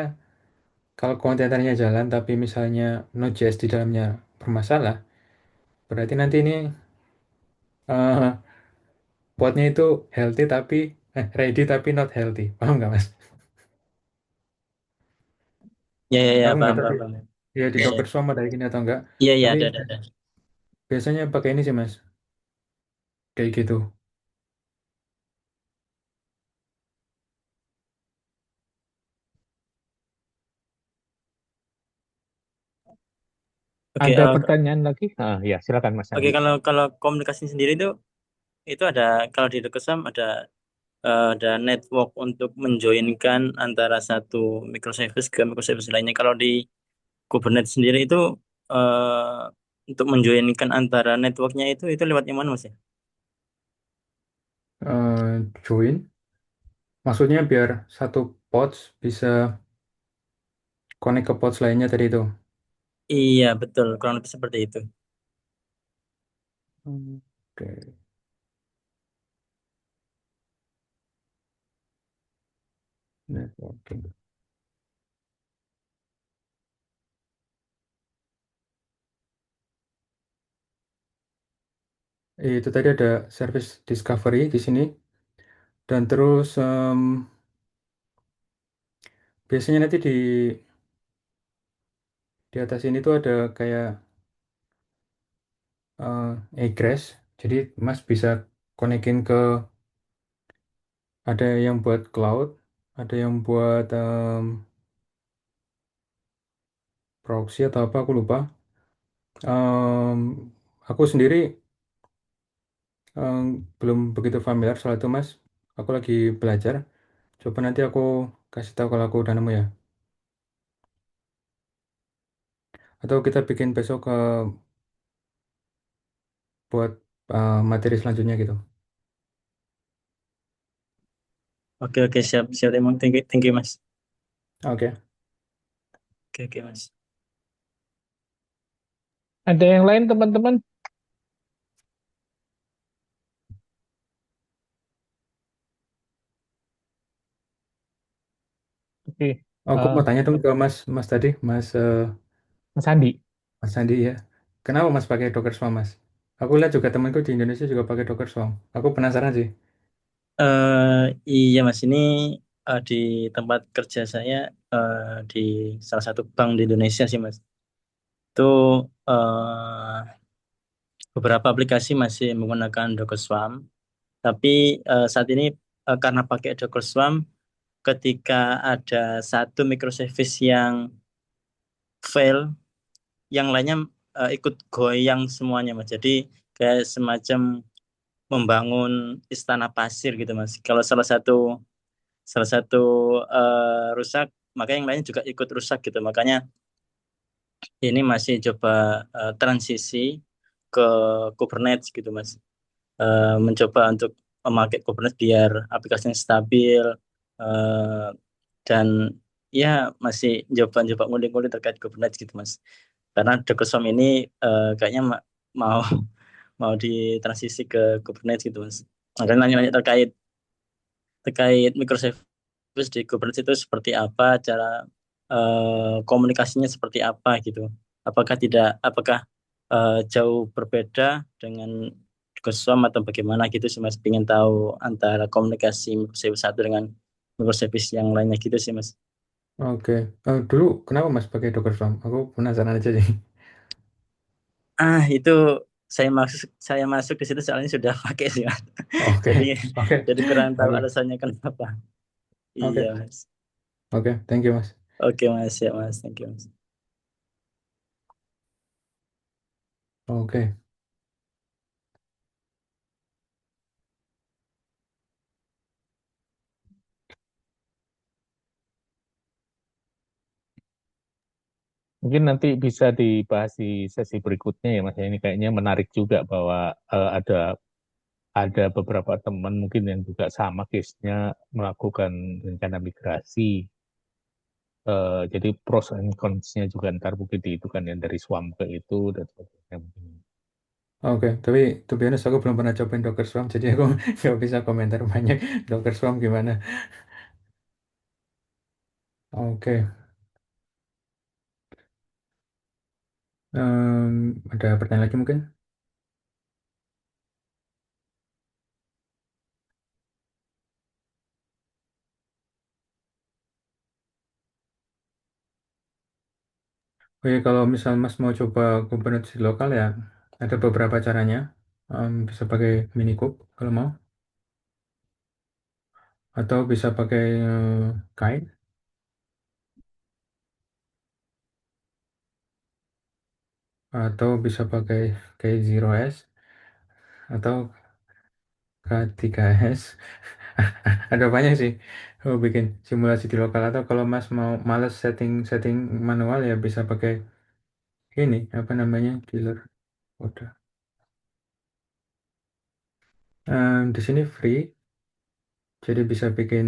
kalau kontainernya jalan, tapi misalnya Node.js di dalamnya bermasalah, berarti nanti ini eh, podnya itu healthy tapi ready tapi not healthy. Paham nggak, Mas? Ya, ya, ya, Aku nggak paham, tahu paham, sih, paham. ya di Ya, ya, Docker Swarm ada gini atau enggak. iya, iya, Tapi ada. biasanya pakai ini sih, Mas. Kayak gitu. Oke, Ada pertanyaan lagi? Ya, silakan Mas oke, Andi. kalau kalau komunikasi sendiri itu ada, kalau di Dokesam ada network untuk menjoinkan antara satu microservice ke microservice lainnya. Kalau di Kubernetes sendiri itu untuk menjoinkan antara networknya itu lewat yang mana, Mas ya? Join. Maksudnya biar satu pods bisa connect ke pods lainnya tadi itu. Iya, betul, kurang lebih seperti itu. Oke. Networking. Itu tadi ada service discovery di sini. Dan terus biasanya nanti di atas ini tuh ada kayak egress. Jadi Mas bisa konekin ke ada yang buat cloud, ada yang buat proxy atau apa aku lupa. Em, aku sendiri em, belum begitu familiar soal itu Mas. Aku lagi belajar. Coba nanti aku kasih tahu kalau aku udah nemu ya. Atau kita bikin besok buat materi selanjutnya gitu. Oke, oke, siap, siap, emang thank you, Mas. Oke. Oke, oke, Mas. Ada yang lain teman-teman? Oke, Aku eh, mau tanya dong ke Mas Mas tadi, Mas Andi. Mas Sandi ya. Kenapa Mas pakai Docker Swarm Mas? Aku lihat juga temanku di Indonesia juga pakai Docker Swarm. Aku penasaran sih. Iya, Mas, ini di tempat kerja saya, eh, di salah satu bank di Indonesia sih, Mas. Itu beberapa aplikasi masih menggunakan Docker Swarm, tapi saat ini karena pakai Docker Swarm, ketika ada satu microservice yang fail, yang lainnya ikut goyang semuanya, Mas. Jadi kayak semacam membangun istana pasir gitu, Mas. Kalau salah satu rusak, maka yang lainnya juga ikut rusak gitu. Makanya ini masih coba transisi ke Kubernetes gitu, Mas. Mencoba untuk memakai Kubernetes biar aplikasinya stabil, eh, dan ya masih coba-coba ngulik-ngulik terkait Kubernetes gitu, Mas. Karena Docker ini kayaknya mau mau ditransisi ke Kubernetes gitu, Mas. Makanya nanya-nanya terkait terkait microservice di Kubernetes itu seperti apa, cara komunikasinya seperti apa gitu. Apakah jauh berbeda dengan Swarm atau bagaimana gitu sih, Mas. Pengen tahu antara komunikasi microservice satu dengan microservice yang lainnya gitu sih, Mas. Oke. Dulu kenapa Mas pakai Docker Swarm? Aku penasaran aja sih. Itu saya masuk ke situ soalnya sudah pakai sih, Mas. Oke, Jadi oke, jadi kurang tahu oke, alasannya kenapa. Iya, oke, Mas. oke. Thank you, Mas. Oke, Mas, ya, Mas. Thank you, Mas. Oke. Mungkin nanti bisa dibahas di sesi berikutnya ya Mas. Ini kayaknya menarik juga bahwa ada beberapa teman mungkin yang juga sama case-nya melakukan rencana migrasi. Jadi pros and cons-nya juga ntar mungkin itu kan yang dari Swamp ke itu dan sebagainya. Oke, tapi to be honest, aku belum pernah cobain Docker Swarm, jadi aku nggak bisa komentar banyak Docker Swarm gimana. Oke, ada pertanyaan lagi mungkin? Oke, kalau misal Mas mau coba Kubernetes di lokal ya, ada beberapa caranya. Bisa pakai Minikube kalau mau, atau bisa pakai Kite, atau bisa pakai K0s, atau K3s. Ada banyak sih. Oh, bikin simulasi di lokal, atau kalau Mas mau males setting manual ya bisa pakai ini apa namanya killer. Udah. Di sini free, jadi bisa bikin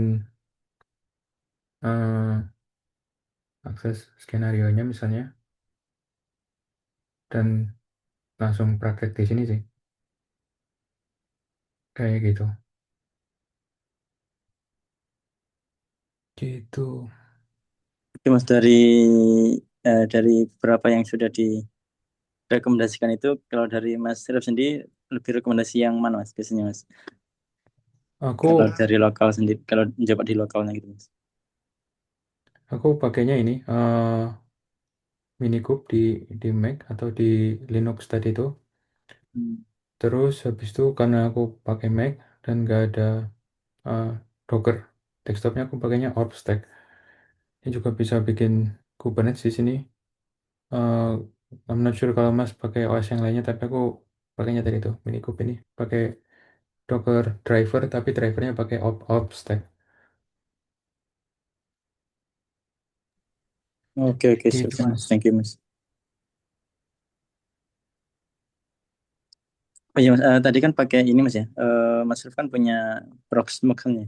eh, akses skenario nya misalnya dan langsung praktek di sini sih, kayak gitu. Gitu. Oke, Mas, dari beberapa yang sudah direkomendasikan itu, kalau dari Mas Rif sendiri lebih rekomendasi yang mana, Mas, biasanya, Mas? Kalau Aku dari lokal sendiri, kalau menjabat di lokalnya gitu, Mas. aku pakainya ini Minikube di Mac atau di Linux tadi itu. Hmm. Terus habis itu karena aku pakai Mac dan nggak ada eh, Docker desktopnya, aku pakainya OrbStack. Ini juga bisa bikin Kubernetes di sini. Eh, I'm not sure kalau Mas pakai OS yang lainnya, tapi aku pakainya tadi itu Minikube ini pakai Docker driver, tapi drivernya pakai OrbStack Oke, oke, siap, gitu Mas. Mas. Thank you, Mas. Oh iya, Mas, tadi kan pakai ini, Mas, ya. Mas Rif kan punya Proxmox kan ya.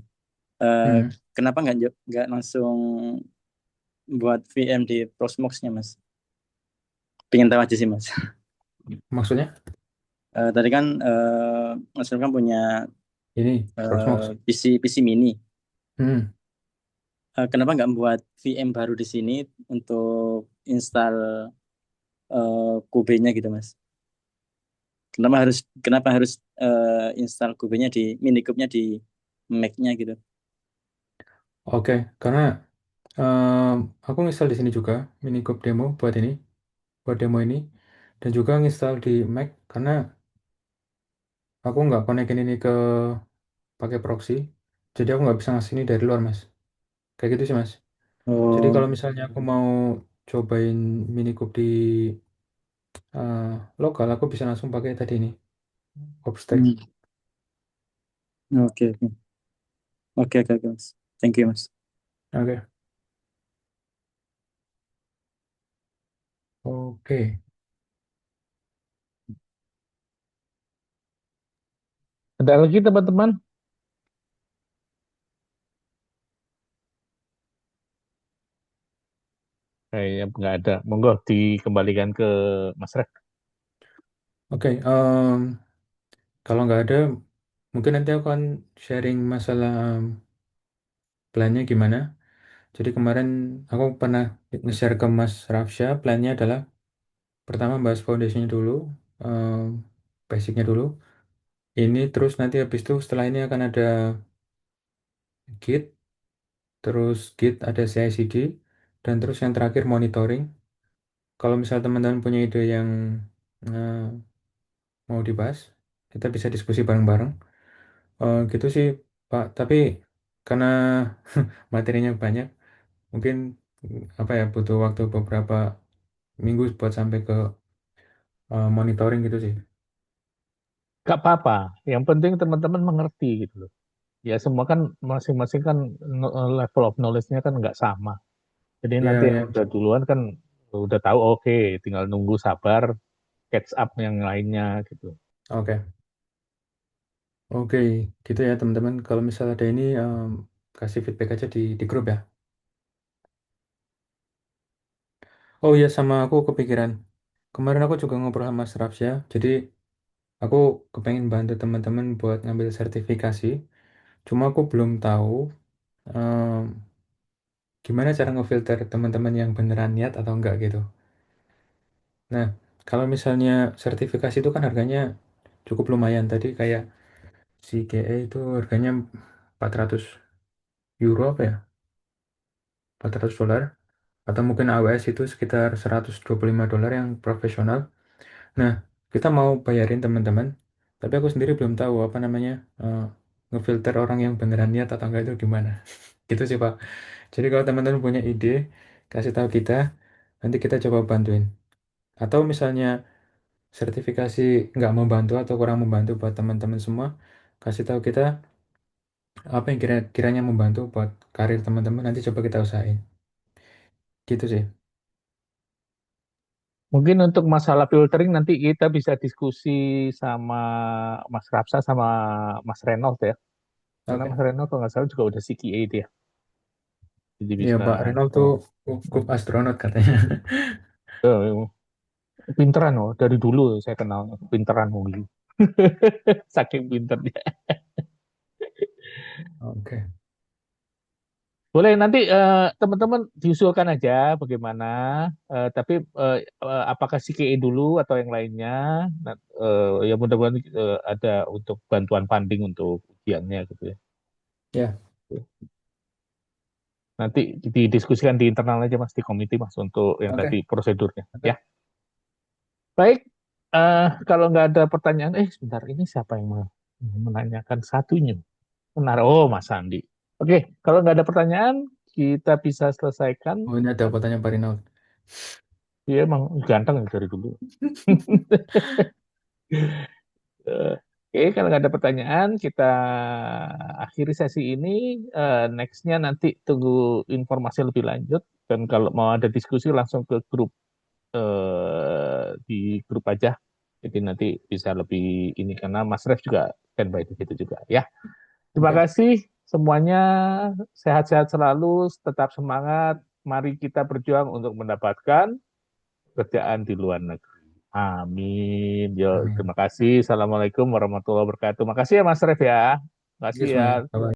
Eh, Hmm, Kenapa nggak langsung buat VM di Proxmox-nya, Mas? Pengen tahu aja sih, Mas. maksudnya Tadi kan Mas Rif kan punya ini Proxmox. PC PC mini. Hmm, Kenapa nggak membuat VM baru di sini untuk install Kube-nya gitu, Mas? Kenapa harus install Kube-nya di Minikube-nya di Mac-nya gitu? oke, karena em, aku install di sini juga Minikube demo buat demo ini, dan juga nginstal di Mac karena aku nggak konekin ini pakai proxy, jadi aku nggak bisa ngasih ini dari luar Mas. Kayak gitu sih Mas. Jadi Oh, kalau misalnya aku mau cobain Minikube di eh, lokal, aku bisa langsung pakai tadi ini, OpenStack. hmm. Oke, oke, oke, oke, oke, Mas. Thank you, Mas. Oke, oke. Ada lagi teman-teman? Kayaknya nggak ada. Monggo dikembalikan ke Mas Rek. Oke, kalau nggak ada, mungkin nanti aku akan sharing masalah plannya gimana. Jadi kemarin aku pernah nge-share ke Mas Rafsha, plannya adalah pertama bahas foundationnya dulu, em, basicnya dulu. Ini terus nanti habis itu setelah ini akan ada Git, terus Git ada CI/CD, Dan terus yang terakhir monitoring. Kalau misal teman-teman punya ide yang eh, mau dibahas, kita bisa diskusi bareng-bareng. Gitu sih, Pak. Tapi karena materinya banyak, mungkin apa ya butuh waktu beberapa minggu buat sampai ke monitoring gitu sih. Gak apa-apa. Yang penting teman-teman mengerti gitu loh. Ya semua kan masing-masing kan level of knowledge-nya kan nggak sama. Jadi nanti Ya, yang ya. udah duluan kan udah tahu oke, tinggal nunggu sabar catch up yang lainnya gitu. Oke. Oke, gitu ya teman-teman. Kalau misal ada ini, kasih feedback aja di grup ya. Oh iya, sama aku kepikiran. Kemarin aku juga ngobrol sama Mas Rapsya. Jadi aku kepengen bantu teman-teman buat ngambil sertifikasi. Cuma aku belum tahu em, gimana cara ngefilter teman-teman yang beneran niat atau enggak gitu. Nah, kalau misalnya sertifikasi itu kan harganya cukup lumayan. Tadi kayak si GE itu harganya 400 euro apa ya? 400 dolar. Atau mungkin AWS itu sekitar 125 dolar yang profesional. Nah, kita mau bayarin teman-teman, tapi aku sendiri belum tahu apa namanya eh, ngefilter orang yang beneran niat atau enggak itu gimana. Gitu sih Pak. Jadi kalau teman-teman punya ide, kasih tahu kita, nanti kita coba bantuin. Atau misalnya sertifikasi nggak membantu atau kurang membantu buat teman-teman semua, kasih tahu kita apa yang kiranya membantu buat karir teman-teman, nanti coba kita usahain. Gitu sih. Mungkin untuk masalah filtering nanti kita bisa diskusi sama Mas Rapsa sama Mas Renold ya. Karena Oke. Mas Renold kalau nggak salah juga udah CTA dia. Jadi Iya, bisa Pak Renal tuh oh, cukup astronot katanya. eh, pinteran loh. Dari dulu saya kenal pinteran loh. Saking pinternya. Oke. Boleh nanti teman-teman diusulkan aja bagaimana. Tapi apakah CKE dulu atau yang lainnya? Nah, ya mudah-mudahan ada untuk bantuan funding untuk ujiannya gitu ya. Ya, Nanti didiskusikan di internal aja Mas di komite Mas untuk yang oke. tadi prosedurnya ya. Oke. Baik, kalau nggak ada pertanyaan, sebentar ini siapa yang menanyakan satunya? Benar, oh Mas Andi. Oke, kalau nggak ada pertanyaan, kita bisa selesaikan. Oh, ini ada pertanyaan Pak Renal. Dia emang ganteng dari dulu. Oke, kalau nggak ada pertanyaan, kita akhiri sesi ini. Next-nya nanti tunggu informasi lebih lanjut. Dan kalau mau ada diskusi langsung ke grup di grup aja. Jadi nanti bisa lebih ini karena Mas Ref juga standby di situ juga ya. Terima Oke. kasih semuanya, sehat-sehat selalu, tetap semangat. Mari kita berjuang untuk mendapatkan kerjaan di luar negeri. Amin. Yo, Amin. terima kasih. Assalamualaikum warahmatullahi wabarakatuh. Makasih ya Mas Ref ya. Iya Makasih semuanya. ya. Bye-bye.